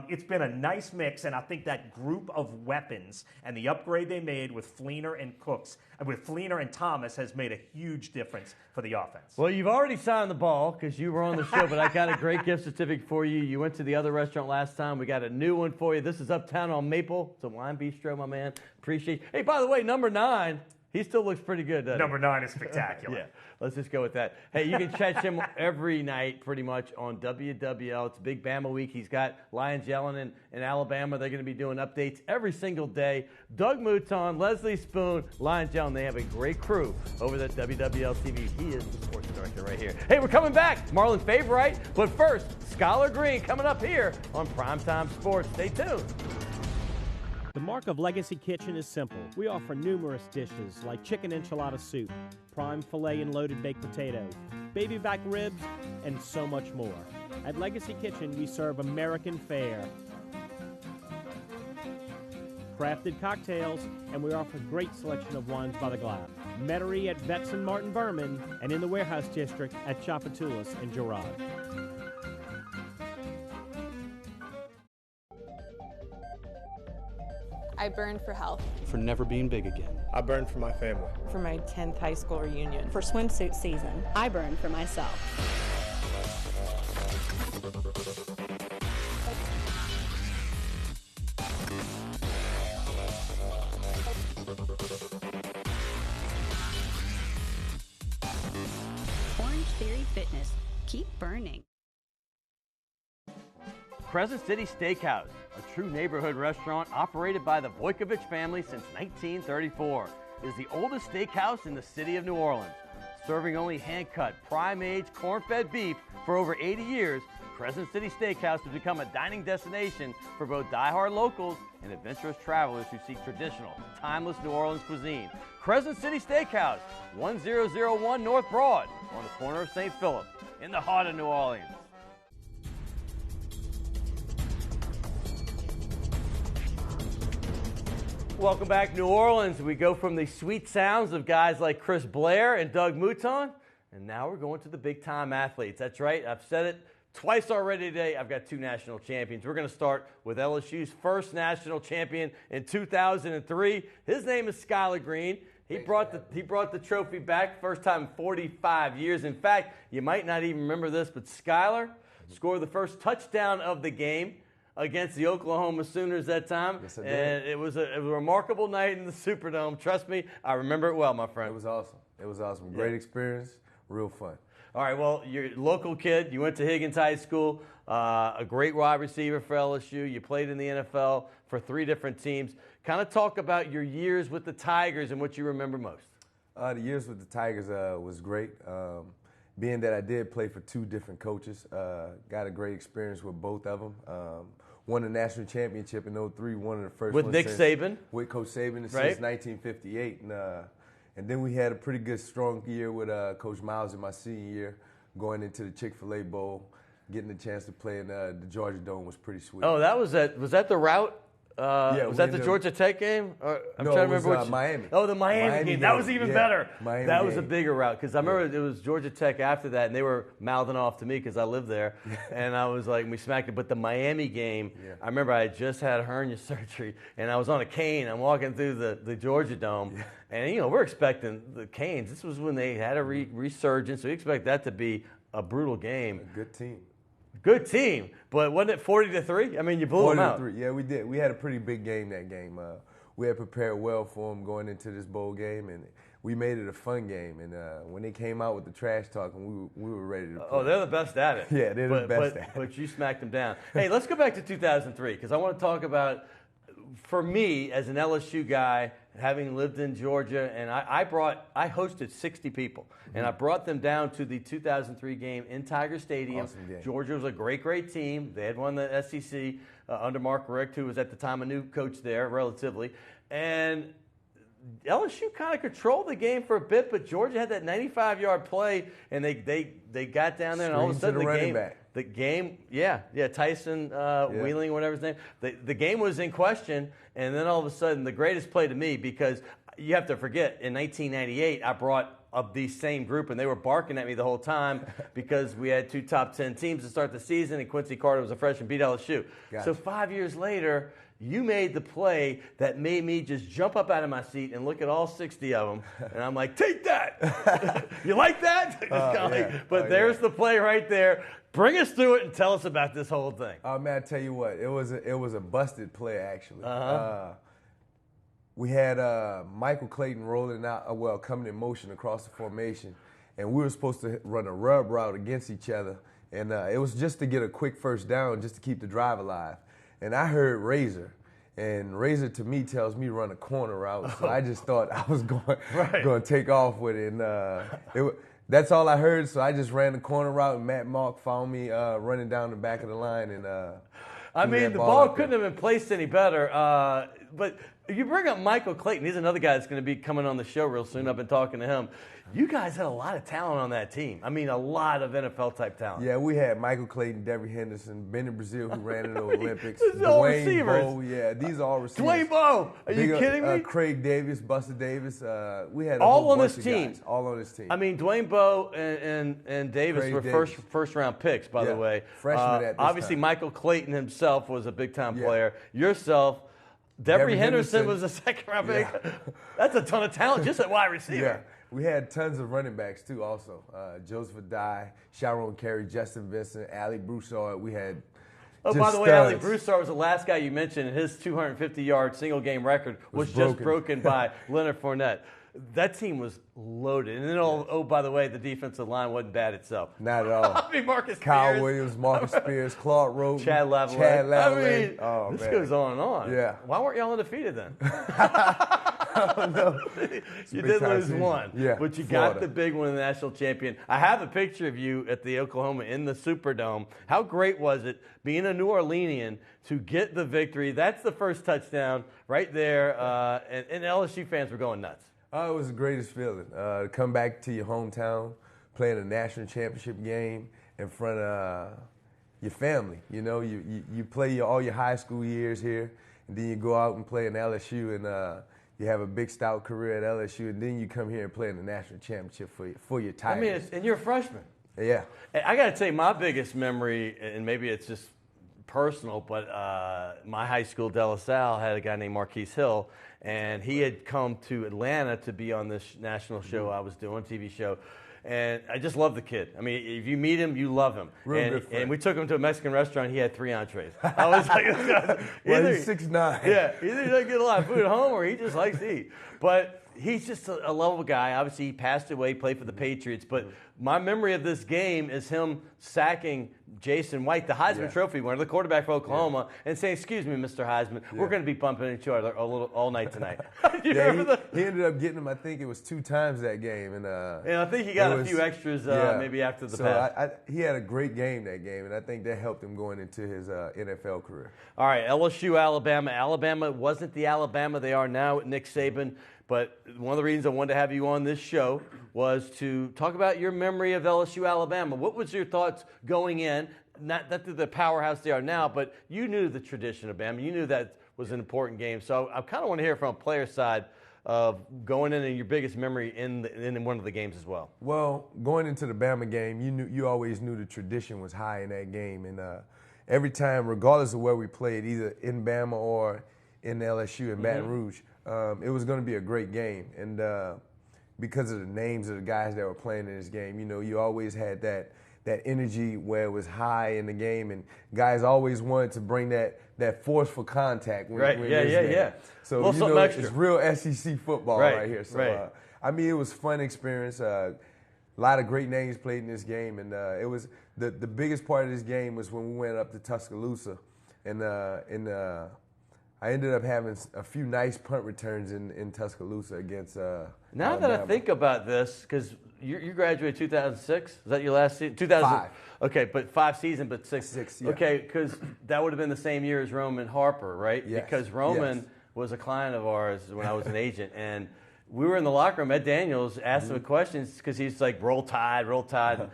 It's been a nice mix, and I think that group of weapons and the upgrade they made with Fleener and Thomas has made a huge difference for the offense. Well, you've already signed the ball because you were on the show, but I got a great gift certificate for you. You went to the other restaurant last time. We got a new one for you. This is Uptown on Maple. It's a wine bistro, my man. Appreciate it. Hey, by the way, number 9, he still looks pretty good, doesn't he? Number 9 is spectacular. Yeah, let's just go with that. Hey, you can catch him every night pretty much on WWL. It's Big Bama Week. He's got Lions yelling in Alabama. They're going to be doing updates every single day. Doug Mouton, Leslie Spoon, Lions yelling. They have a great crew over at WLAE-TV. He is the sports director right here. Hey, we're coming back. Marlon Favorite. But first, Skyler Green coming up here on Primetime Sports. Stay tuned. The mark of Legacy Kitchen is simple. We offer numerous dishes like chicken enchilada soup, prime filet and loaded baked potato, baby back ribs, and so much more. At Legacy Kitchen, we serve American fare, crafted cocktails, and we offer a great selection of wines by the glass. Metairie at Betts and Martin Berman, and in the Warehouse District at Chapatulas and Girard. I burned for health. For never being big again. I burned for my family. For my 10th high school reunion. For swimsuit season. I burned for myself. Orange Theory Fitness. Keep burning. Crescent City Steakhouse, a true neighborhood restaurant operated by the Vojkovic family since 1934, is the oldest steakhouse in the city of New Orleans. Serving only hand-cut, prime-aged, corn-fed beef for over 80 years, Crescent City Steakhouse has become a dining destination for both die-hard locals and adventurous travelers who seek traditional, timeless New Orleans cuisine. Crescent City Steakhouse, 1001 North Broad, on the corner of St. Philip, in the heart of New Orleans. Welcome back, New Orleans. We go from the sweet sounds of guys like Chris Blair and Doug Mouton, and now we're going to the big-time athletes. That's right. I've said it twice already today. I've got 2 national champions. We're going to start with LSU's first national champion in 2003. His name is Skyler Green. He brought the trophy back, first time in 45 years. In fact, you might not even remember this, but Skyler scored the first touchdown of the game against the Oklahoma Sooners that time. Yes, I did. And it was a remarkable night in the Superdome. Trust me, I remember it well, my friend. It was awesome. It was awesome. Great experience, real fun. All right, well, you're a local kid. You went to Higgins High School, a great wide receiver for LSU. You played in the NFL for 3 different teams. Kind of talk about your years with the Tigers and what you remember most. The years with the Tigers was great. Being that I did play for 2 different coaches, got a great experience with both of them. Won the national championship in 2003, one of the first with ones Nick Saban. With Coach Saban right. since 1958. And then we had a pretty good, strong year with Coach Miles in my senior year, going into the Chick-fil-A Bowl, getting the chance to play in the Georgia Dome was pretty sweet. Oh, was that the route? Yeah, was that the Georgia Tech game? I'm trying to remember Miami. Oh, the Miami game. That was even better. Miami that was game. a bigger route because I remember it was Georgia Tech after that, and they were mouthing off to me because I lived there, and I was like, we smacked it. But the Miami game, I remember I had just had hernia surgery, and I was on a cane. I'm walking through the Georgia Dome, and we're expecting the Canes. This was when they had a resurgence, so we expect that to be a brutal game. A good team. Good team, but wasn't it 40-3? I mean, you blew them out. 40-3. Yeah, we did. We had a pretty big game that game. We had prepared well for them going into this bowl game, and we made it a fun game. And when they came out with the trash talking, we were ready to play. Oh, they're the best at it. Yeah, they're the best at it. But you smacked them down. Hey, let's go back to 2003 because I want to talk about, for me as an LSU guy, having lived in Georgia, and I hosted 60 people, and I brought them down to the 2003 game in Tiger Stadium. Awesome game. Georgia was a great team. They had won the SEC under Mark Richt, who was at the time a new coach there, relatively. And LSU kind of controlled the game for a bit, but Georgia had that 95-yard play, and they got down there, and all of a sudden the game, Tyson Wheeling, whatever his name, the game was in question, and then all of a sudden the greatest play to me, because you have to forget, in 1998 I brought up the same group, and they were barking at me the whole time because we had 2 top 10 teams to start the season, and Quincy Carter was a freshman, beat LSU. Gotcha. So 5 years later, you made the play that made me just jump up out of my seat and look at all 60 of them, and I'm like, take that! You like that? But there's the play right there. Bring us through it and tell us about this whole thing. Oh, man, I tell you what, it was a busted play, actually. We had Michael Clayton rolling out, coming in motion across the formation, and we were supposed to run a rub route against each other, and it was just to get a quick first down, just to keep the drive alive. And I heard Razor, and Razor to me tells me run a corner route, so I just thought I was going to take off with it. And that's all I heard, so I just ran the corner route, and Matt Mark found me running down the back of the line. And I mean, the ball couldn't have been placed any better. But you bring up Michael Clayton. He's another guy that's going to be coming on the show real soon. I've been talking to him. You guys had a lot of talent on that team. I mean, a lot of NFL-type talent. Yeah, we had Michael Clayton, Devery Henderson, Benny Brazil, who ran in the Olympics. This is all receivers. Bowe, these are all receivers. Dwayne Bowe. Are you kidding me? Craig Davis, Buster Davis. We had all on this team. All on this team. I mean, Dwayne Bowe and Davis were first-round picks, by the way. Freshmen at this obviously, time. Michael Clayton himself was a big-time player. Yourself, Devery Henderson was a second-round pick. That's a ton of talent just at wide receiver. Yeah. We had tons of running backs, too, also. Joseph Adai, Sharon Carey, Justin Vincent, Ali Broussard. We had by the way, Ali Broussard was the last guy you mentioned, and his 250-yard single-game record was just broken by Leonard Fournette. That team was loaded. And then, by the way, the defensive line wasn't bad itself. Not at all. I mean, Marcus Kyle Spears. Williams, Marcus Spears, Clark Rowe, Chad Lavallee. I mean, this goes on and on. Yeah. Why weren't y'all undefeated then? No. You did lose one, but you Florida. got the big one, the national champion. I have a picture of you at the Oklahoma in the Superdome. How great was it being a New Orleanian to get the victory? That's the first touchdown right there, and LSU fans were going nuts. Oh, it was the greatest feeling. To come back to your hometown, playing a national championship game in front of your family. You know, you play all your high school years here, and then you go out and play in LSU, and you have a big, stout career at LSU, and then you come here and play in the national championship for your Tigers. I mean, and you're a freshman. Yeah. I got to tell you, my biggest memory, and maybe it's just personal, but my high school, De La Salle, had a guy named Marquise Hill, and he had come to Atlanta to be on this national show I was doing, TV show. And I just love the kid. I mean, if you meet him, you love him. And we took him to a Mexican restaurant. He had 3 entrees. I was like, he's 6'9". Yeah, either he doesn't get a lot of food at home or he just likes to eat. But he's just a lovable guy. Obviously, he passed away, played for the Patriots. But my memory of this game is him sacking Jason White, the Heisman Trophy winner, the quarterback for Oklahoma, and saying, "Excuse me, Mr. Heisman, we're going to be bumping into each other all night tonight." He ended up getting him, I think it was 2 times that game. And I think he got a few extras maybe after the pass. He had a great game that game, and I think that helped him going into his NFL career. All right, LSU, Alabama. Alabama wasn't the Alabama they are now with Nick Saban. But one of the reasons I wanted to have you on this show was to talk about your memory of LSU, Alabama. What was your thoughts going in? Not that they're the powerhouse they are now, but you knew the tradition of Bama. You knew that was an important game. So I kind of want to hear from a player's side of going in and your biggest memory in one of the games as well. Well, going into the Bama game, you always knew the tradition was high in that game. And every time, regardless of where we played, either in Bama or in LSU in Baton Rouge, it was going to be a great game. And because of the names of the guys that were playing in this game, you always had that energy where it was high in the game, and guys always wanted to bring that forceful contact. So it's real SEC football right here. So I mean, it was a fun experience. A lot of great names played in this game, and it was the biggest part of this game was when we went up to Tuscaloosa, and I ended up having a few nice punt returns in Tuscaloosa against Now that I think about this, because you graduated 2006, is that your last season? 2005. Okay, but 5 seasons, but 6. 6, yeah. Okay, because that would have been the same year as Roman Harper, right? Yes. Because Roman was a client of ours when I was an agent, and we were in the locker room. Ed Daniels asked him questions because he's like, roll Tide, roll Tide.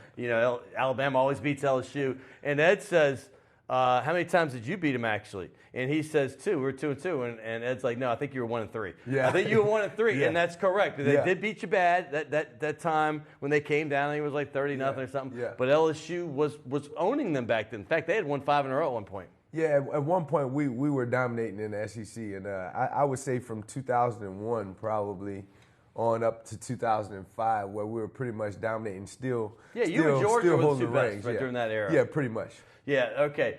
Alabama always beats LSU. And Ed says, how many times did you beat him actually? And he says 2. We're 2-2. And Ed's like, no, I think you were 1-3. Yeah. I think you were 1-3, Yeah. and that's correct. They did beat you bad that time when they came down. I think it was like 30-0 or something. Yeah. But LSU was owning them back then. In fact, they had won 5 in a row at one point. Yeah, at one point we were dominating in the SEC, and I would say from 2001 probably on up to 2005, where we were pretty much dominating. You and Georgia were the 2 best during that era. Yeah, pretty much. Yeah. Okay.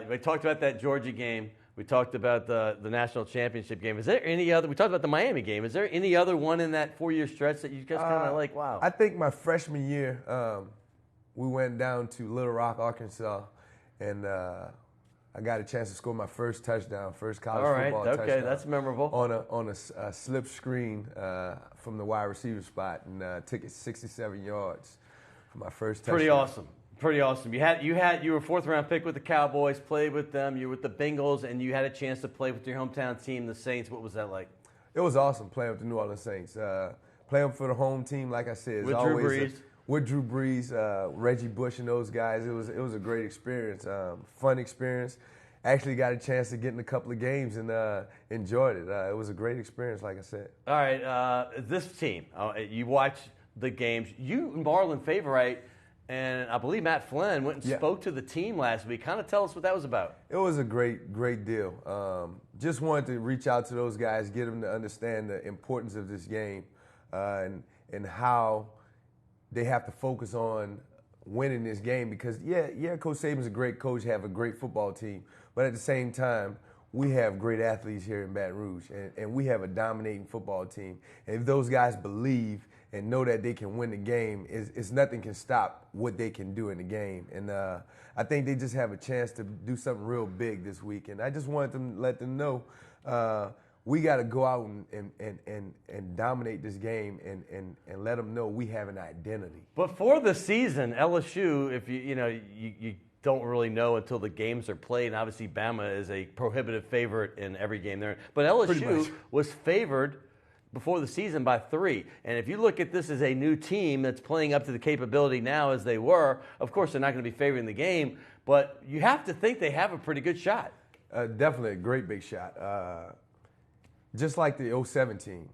We talked about that Georgia game. We talked about the national championship game. Is there any other? We talked about the Miami game. Is there any other one in that 4-year stretch that you guys kind of like? Wow. I think my freshman year, we went down to Little Rock, Arkansas, and I got a chance to score my first touchdown, first college football touchdown. Okay, that's memorable. On a slip screen from the wide receiver spot, and took it 67 yards for my first touchdown. Pretty awesome. You were a 4th-round pick with the Cowboys, played with them. You were with the Bengals, and you had a chance to play with your hometown team, the Saints. What was that like? It was awesome playing with the New Orleans Saints. Playing for the home team, like I said, with Drew Brees. With Drew Brees, Reggie Bush, and those guys, it was a great experience, fun experience. Actually got a chance to get in a couple of games and enjoyed it. It was a great experience, like I said. All right, this team, you watch the games. You and Marlon Favorite, and I believe Matt Flynn went and spoke to the team last week. Kind of tell us what that was about. It was a great deal. Just wanted to reach out to those guys, get them to understand the importance of this game and how they have to focus on winning this game because, Coach Saban's a great coach, have a great football team, but at the same time, we have great athletes here in Baton Rouge, and we have a dominating football team. And if those guys believe and know that they can win the game, it's nothing can stop what they can do in the game. And I think they just have a chance to do something real big this week. And I just wanted to let them know we got to go out and dominate this game and let them know we have an identity. But for the season, LSU, if you don't really know until the games are played, and obviously Bama is a prohibitive favorite in every game there. But LSU was favored before the season by 3. And if you look at this as a new team that's playing up to the capability now as they were, of course they're not going to be favoring the game, but you have to think they have a pretty good shot. Definitely a great big shot. Just like the 2007 team,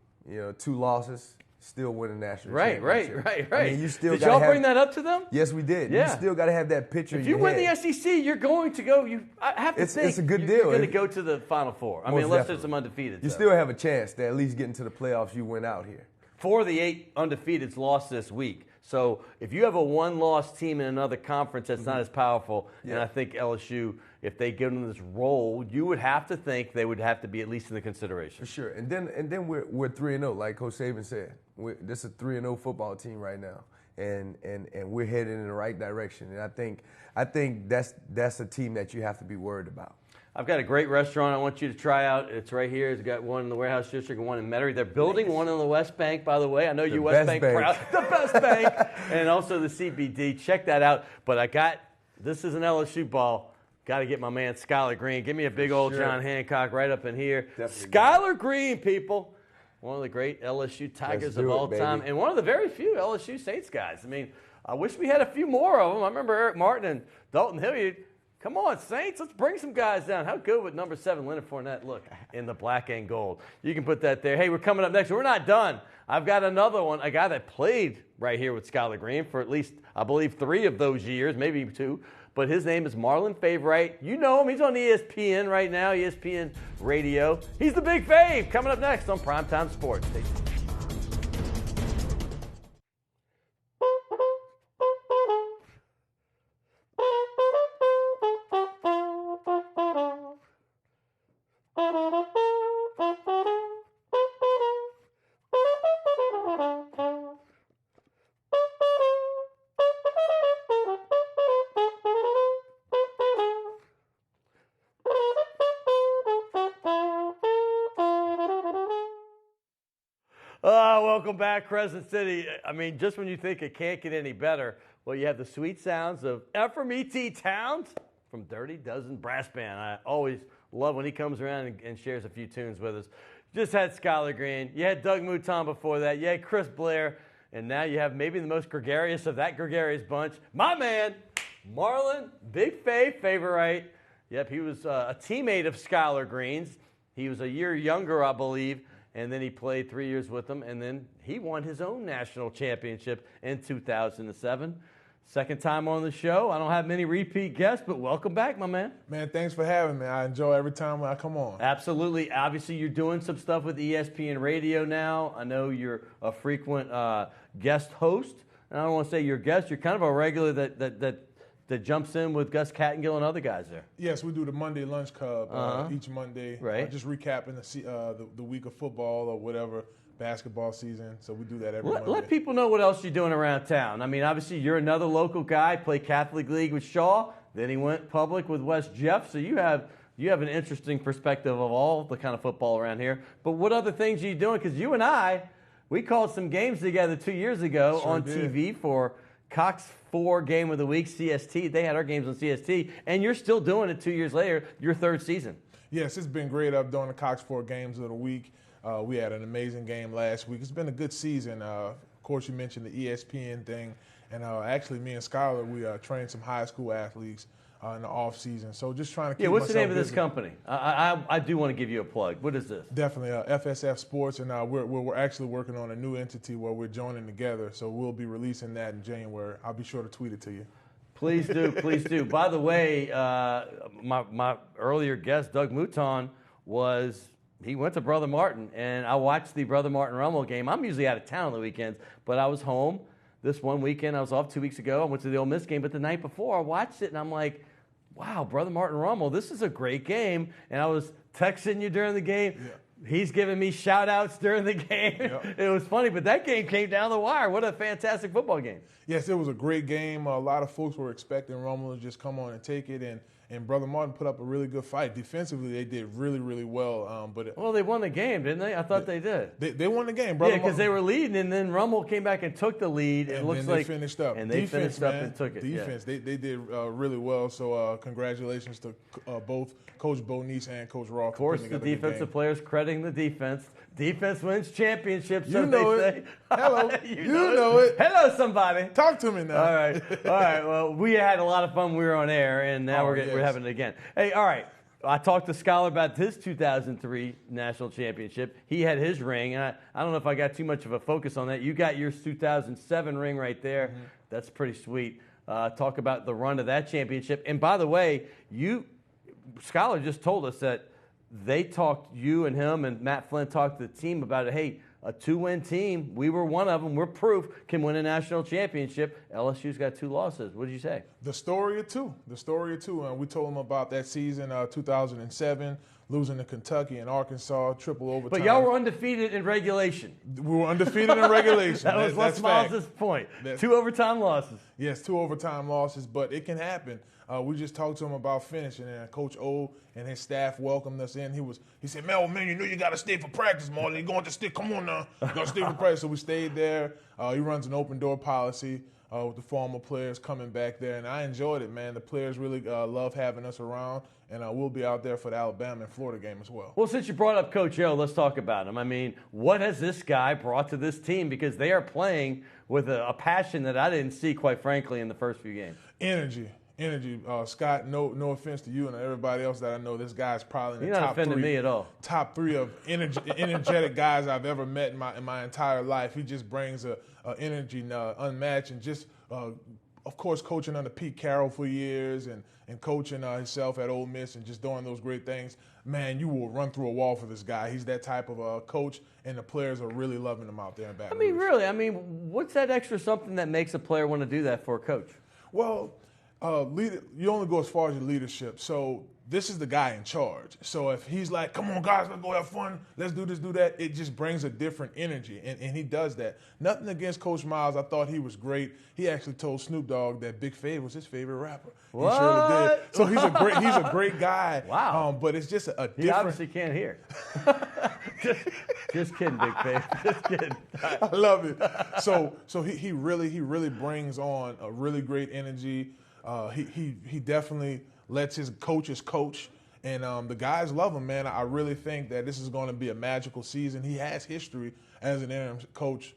2 losses, still win a national Right. championship. I mean, you still did gotta y'all have, bring that up to them? Yes, we did. Yeah. You still got to have that picture. If in you your win head. the SEC, you're going to go. I have to think it's a good you're deal. going to go to the Final Four. I mean, Most unless definitely. there's some undefeated. You still have a chance to at least get into the playoffs. You went out here. 4 of the 8 undefeateds lost this week. So if you have a one-loss team in another conference, that's not as powerful. Yeah. And I think LSU, if they get in this role, you would have to think they would have to be at least in the consideration. For sure. And then we're 3-0, like Coach Saban said. This is a 3-0 football team right now, and we're heading in the right direction. And I think that's a team that you have to be worried about. I've got a great restaurant I want you to try out. It's right here. It's got one in the Warehouse District and one in Metairie. They're building one on the West Bank, by the way. I know you West Bank proud. The best bank. And also the CBD. Check that out. But this is an LSU ball. Got to get my man Skyler Green. Give me a big old John Hancock right up in here. Definitely. Skyler Green, people. One of the great LSU Tigers of all time. And one of the very few LSU Saints guys. I mean, I wish we had a few more of them. I remember Eric Martin and Dalton Hilliard. Come on, Saints, let's bring some guys down. How good would number 7 Leonard Fournette look in the black and gold? You can put that there. Hey, we're coming up next. We're not done. I've got another one, a guy that played right here with Skyler Green for at least, I believe, 3 of those years, maybe 2. But his name is Marlon Favorite. You know him. He's on ESPN right now, ESPN Radio. He's the Big Fave. Coming up next on Primetime Sports. Stay tuned. Welcome back, Crescent City. I mean, just when you think it can't get any better, well, you have the sweet sounds of Ephraim E.T. Towns from Dirty Dozen Brass Band. I always love when he comes around and shares a few tunes with us. Just had Skyler Green. You had Doug Mouton before that. You had Chris Blair. And now you have maybe the most gregarious of that gregarious bunch, my man, Marlon, Big Favorite. Yep, he was a teammate of Skyler Green's. He was a year younger, I believe. And then he played 3 years with them, and then he won his own national championship in 2007. Second time on the show. I don't have many repeat guests, but welcome back, my man. Man, thanks for having me. I enjoy every time I come on. Absolutely. Obviously, you're doing some stuff with ESPN Radio now. I know you're a frequent guest host. And I don't want to say you're a guest. You're kind of a regular that jumps in with Gus Kattengill and other guys there. Yes, we do the Monday Lunch Club each Monday. Right. Just recapping the week of football or whatever, basketball season. So we do that every Monday. Let people know what else you're doing around town. I mean, obviously, you're another local guy, played Catholic League with Shaw. Then he went public with West Jeff. So you have an interesting perspective of all the kind of football around here. But what other things are you doing? Because you and we called some games together 2 years ago on TV for Cox 4 Game of the Week, CST. They had our games on CST, and you're still doing it 2 years later, your third season. Yes, it's been great up doing the Cox 4 Games of the Week. We had an amazing game last week. It's been a good season. Of course, you mentioned the ESPN thing, and actually me and Skyler, we trained some high school athletes in the off season. So just trying to keep what's the name of busy. this company? I do want to give you a plug. What is this? Definitely FSF Sports, and we're actually working on a new entity where we're joining together. So we'll be releasing that in January. I'll be sure to tweet it to you. Please do, please do. By the way, my earlier guest, Doug Mouton, he went to Brother Martin, and I watched the Brother Martin Rummel game. I'm usually out of town on the weekends, but I was home this one weekend. I was off 2 weeks ago. I went to the Ole Miss game, but the night before I watched it, and I'm like, wow, Brother Martin Rummel, this is a great game. And I was texting you during the game. Yeah. He's giving me shout-outs during the game. Yep. It was funny, but that game came down the wire. What a fantastic football game. Yes, it was a great game. A lot of folks were expecting Rummel to just come on and take it, and Brother Martin put up a really good fight. Defensively, they did really, really well. Well, they won the game, didn't they? I thought they did. They won the game, Brother. Yeah, because they were leading, and then Rummel came back and took the lead. And looks then like they finished up. And they finished up and took it. Defense, they did really well. So congratulations to both Coach Bonise and Coach Roth. Of course, the defensive players crediting the defense. Defense wins championships, so you know they it. say. Hello. you know it. Hello, somebody. Talk to me now. All right. Well, we had a lot of fun when we were on air, and now we're having it again. Hey, all right. I talked to Skyler about his 2003 national championship. He had his ring, and I don't know if I got too much of a focus on that. You got your 2007 ring right there. Mm-hmm. That's pretty sweet. Talk about the run of that championship. And by the way, Skyler just told us that you and him and Matt Flynn talked to the team about it. Hey, a 2-win team, we were one of them, we're proof, can win a national championship. LSU's got 2 losses. What did you say? The story of two. We told them about that season, 2007, losing to Kentucky and Arkansas, triple overtime. But y'all were undefeated in regulation. We were undefeated in regulation. That was Les Miles' point. 2 overtime losses. Yes, 2 overtime losses, but it can happen. We just talked to him about finishing, and Coach O and his staff welcomed us in. He said, man, you know you got to stay for practice, Marlon. You're going to stay. Come on now. You got to stay for practice. So we stayed there. He runs an open-door policy with the former players coming back there, and I enjoyed it, man. The players really love having us around, and we'll be out there for the Alabama and Florida game as well. Well, since you brought up Coach O, let's talk about him. I mean, what has this guy brought to this team? Because they are playing with a passion that I didn't see, quite frankly, in the first few games. Energy. Scott, no offense to you and everybody else that I know, this guy's probably in the top 3. You're not offending me at all. Top 3 of energetic guys I've ever met in my entire life. He just brings a energy unmatched, and just of course coaching under Pete Carroll for years and coaching himself at Ole Miss and just doing those great things. Man, you will run through a wall for this guy. He's that type of coach, and the players are really loving him out there in Baton Rouge. Really, what's that extra something that makes a player want to do that for a coach? Well, you only go as far as your leadership. So this is the guy in charge. So if he's like, come on, guys, let's go have fun. Let's do this, do that. It just brings a different energy, and he does that. Nothing against Coach Miles. I thought he was great. He actually told Snoop Dogg that Big Fave was his favorite rapper. What? He surely did. So he's a great guy. Wow. But it's just a different. He obviously can't hear. Just kidding, Big Fave. Just kidding. I love it. So he really brings on a really great energy. He definitely lets his coaches coach, and the guys love him, man. I really think that this is going to be a magical season. He has history as an interim coach,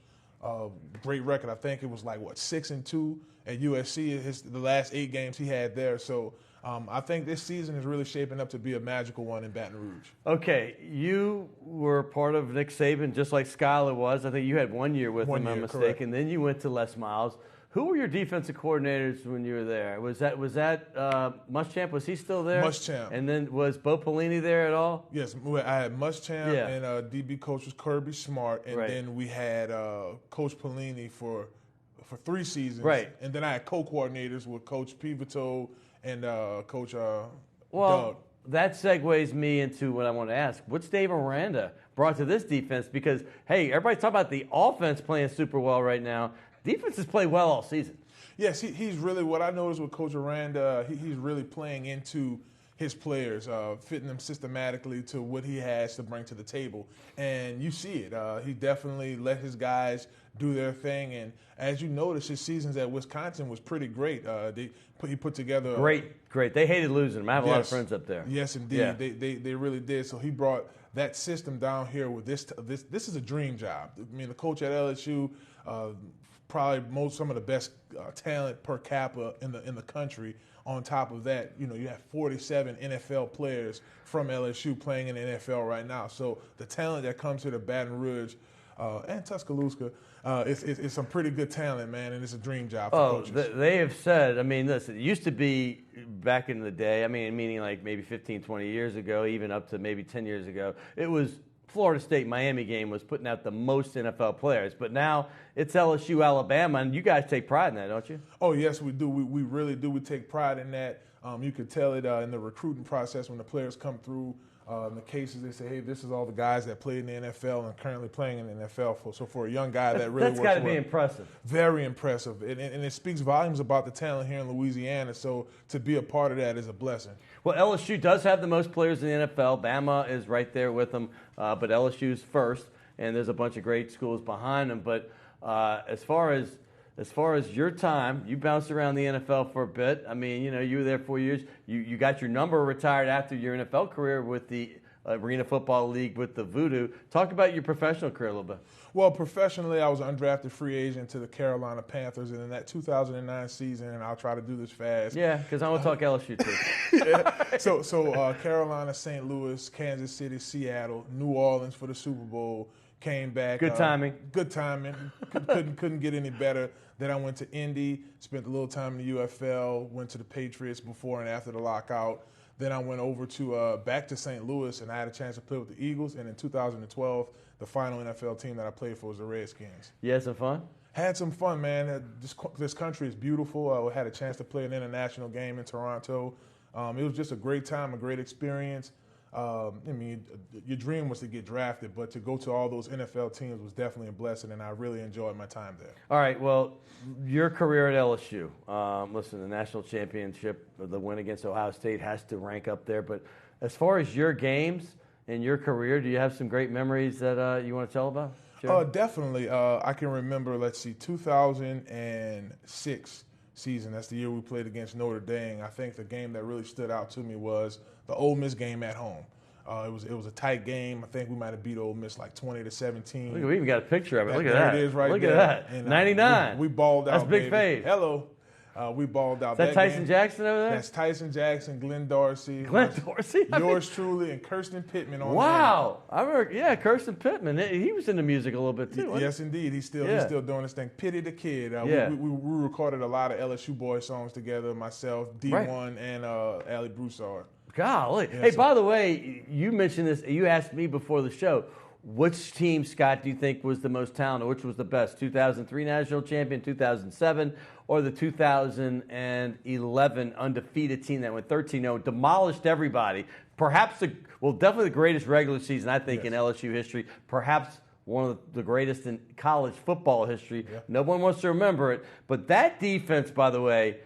great record. I think it was 6-2 at USC. The last 8 games he had there. So I think this season is really shaping up to be a magical one in Baton Rouge. Okay, you were part of Nick Saban just like Skyler was. I think you had 1 year with him, if I'm mistaken. Then you went to Les Miles. Who were your defensive coordinators when you were there? Was that Muschamp? Was he still there? Muschamp. And then was Bo Pelini there at all? Yes, I had Muschamp, and DB coach was Kirby Smart, and then we had Coach Pelini for 3 seasons. Right. And then I had co-coordinators with Coach Pivotal and Coach Doug. That segues me into what I want to ask. What's Dave Aranda brought to this defense? Because, hey, everybody's talking about the offense playing super well right now. Defense has played well all season. Yes, he's really, what I noticed with Coach Aranda, he's really playing into his players, fitting them systematically to what he has to bring to the table. And you see it. He definitely let his guys do their thing. And as you notice, his seasons at Wisconsin was pretty great. He put together Great. They hated losing him. I have a lot of friends up there. Yes, indeed. Yeah. They really did. So he brought that system down here with this. This is a dream job. I mean, the coach at LSU, probably some of the best talent per capita in the country. On top of that, you have 47 NFL players from LSU playing in the NFL right now. So the talent that comes to the Baton Rouge and Tuscaloosa, it's some pretty good talent, man, and it's a dream job for coaches. They have said, listen, it used to be back in the day, meaning like maybe 15, 20 years ago, even up to maybe 10 years ago, it was Florida State-Miami game was putting out the most NFL players. But now it's LSU-Alabama, and you guys take pride in that, don't you? Oh, yes, we do. We really do. We take pride in that. You can tell it in the recruiting process when the players come through. In the cases, they say, hey, this is all the guys that played in the NFL and currently playing in the NFL. So for a young guy that really that's got to be impressive. Very impressive. And it speaks volumes about the talent here in Louisiana. So to be a part of that is a blessing. Well, LSU does have the most players in the NFL. Bama is right there with them, but LSU's first, and there's a bunch of great schools behind them. But as far as your time, you bounced around the NFL for a bit. You were there 4 years. You got your number retired after your NFL career with the Arena Football League with the Voodoo. Talk about your professional career a little bit. Well, professionally, I was an undrafted free agent to the Carolina Panthers, and in that 2009 season, and I'll try to do this fast. Yeah, because I want to talk LSU too. So Carolina, St. Louis, Kansas City, Seattle, New Orleans for the Super Bowl. Came back. Good timing. Good timing. Couldn't get any better. Then I went to Indy, spent a little time in the UFL, went to the Patriots before and after the lockout. Then I went over to back to St. Louis, and I had a chance to play with the Eagles. And in 2012, the final NFL team that I played for was the Redskins. You had some fun? Had some fun, man. This country is beautiful. I had a chance to play an international game in Toronto. It was just a great time, a great experience. I mean, your dream was to get drafted, but to go to all those NFL teams was definitely a blessing, and I really enjoyed my time there. All right, well, your career at LSU. Listen, the national championship, the win against Ohio State has to rank up there. But as far as your games and your career, do you have some great memories that you want to tell about? Sure. Definitely. I can remember, 2006 season. That's the year we played against Notre Dame. I think the game that really stood out to me was the Ole Miss game at home. It was a tight game. I think we might have beat Ole Miss 20-17. Look, we even got a picture of it. Look at that. It is right Look there. At that. And, 99. We balled out. That's Big baby. Fave. Hello. We balled out. Is that Tyson game. Jackson over there? That's Tyson Jackson, Glenn Dorsey. Glenn Dorsey? Yours truly, and Kirsten Pittman on wow. I remember, Kirsten Pittman. He was into music a little bit too. Yes, indeed. He's still doing his thing. Pity the Kid. We recorded a lot of LSU boy songs together, myself, D1, and Allie Broussard. Golly. Yeah, hey, by the way, you mentioned this. You asked me before the show, which team, Scott, do you think was the most talented? Which was the best? 2003 national champion, 2007, or the 2011 undefeated team that went 13-0, demolished everybody? Perhaps, definitely the greatest regular season, I think, in LSU history. Perhaps one of the greatest in college football history. Yeah. No one wants to remember it. But that defense, by the way,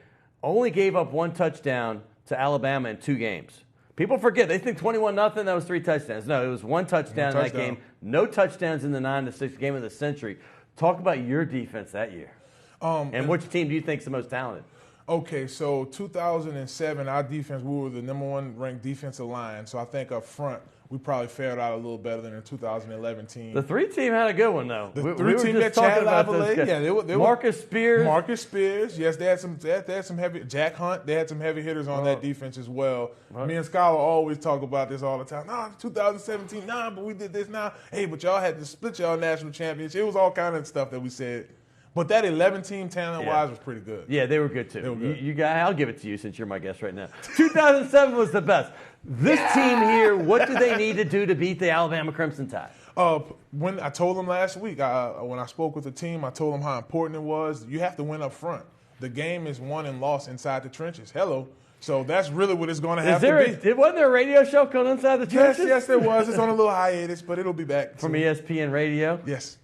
only gave up one touchdown to Alabama in 2 games. People forget. They think 21-0, that was 3 touchdowns. No, it was 1 touchdown in that game. No touchdowns in the 9-6 game of the century. Talk about your defense that year. And which team do you think is the most talented? Okay, so 2007, our defense, we were the #1 ranked defensive line. So I think up front, we probably fared out a little better than the 2011 team. The 3 team had a good one, though. The 3 team that Chad Lavallee, they Marcus Spears. Marcus Spears, yes, they had some heavy. Jack Hunt, they had some heavy hitters on that defense as well. Right. Me and Skyler always talk about this all the time. 2017, but we did this now. Hey, but y'all had to split y'all national championship. It was all kind of stuff that we said. But that 11 team talent-wise was pretty good. Yeah, they were good too. They were good. You guys, I'll give it to you since you're my guest right now. 2007 was the best. This team here, what do they need to do to beat the Alabama Crimson Tide? When I told them last week, when I spoke with the team, I told them how important it was. You have to win up front. The game is won and lost inside the trenches. Hello. So that's really what it's going to have to be. Wasn't there a radio show called Inside the Trenches? Yes, there was. It's on a little hiatus, but it'll be back. From ESPN Radio? Yes.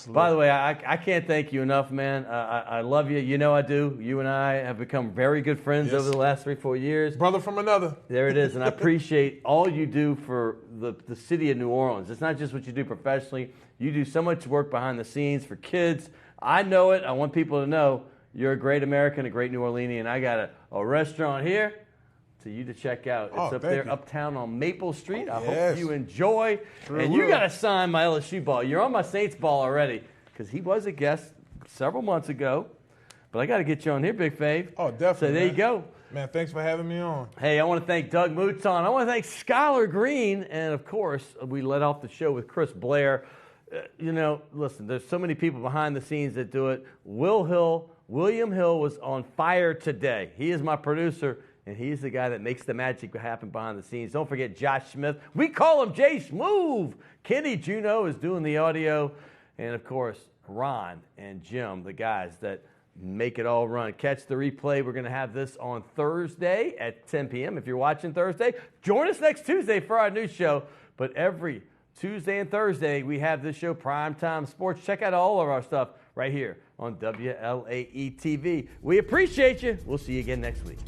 By the way, I can't thank you enough, man. I love you. You know I do. You and I have become very good friends over the last 3-4 years. Brother from another. There it is. And I appreciate all you do for the city of New Orleans. It's not just what you do professionally. You do so much work behind the scenes for kids. I know it. I want people to know you're a great American, a great New Orleanian. I got a restaurant here to you to check out. It's up there uptown on Maple Street. I hope you enjoy. And you got to sign my LSU ball. You're on my Saints ball already because he was a guest several months ago. But I got to get you on here, Big Fave. Oh, definitely. So there you go. Man, thanks for having me on. Hey, I want to thank Doug Mouton. I want to thank Skyler Green. And, of course, we led off the show with Chris Blair. Listen, there's so many people behind the scenes that do it. William Hill was on fire today. He is my producer. And he's the guy that makes the magic happen behind the scenes. Don't forget Josh Smith. We call him Jay Schmoove. Kenny Juno is doing the audio. And, of course, Ron and Jim, the guys that make it all run. Catch the replay. We're going to have this on Thursday at 10 p.m. If you're watching Thursday, join us next Tuesday for our new show. But every Tuesday and Thursday, we have this show, Primetime Sports. Check out all of our stuff right here on WLAE-TV. We appreciate you. We'll see you again next week.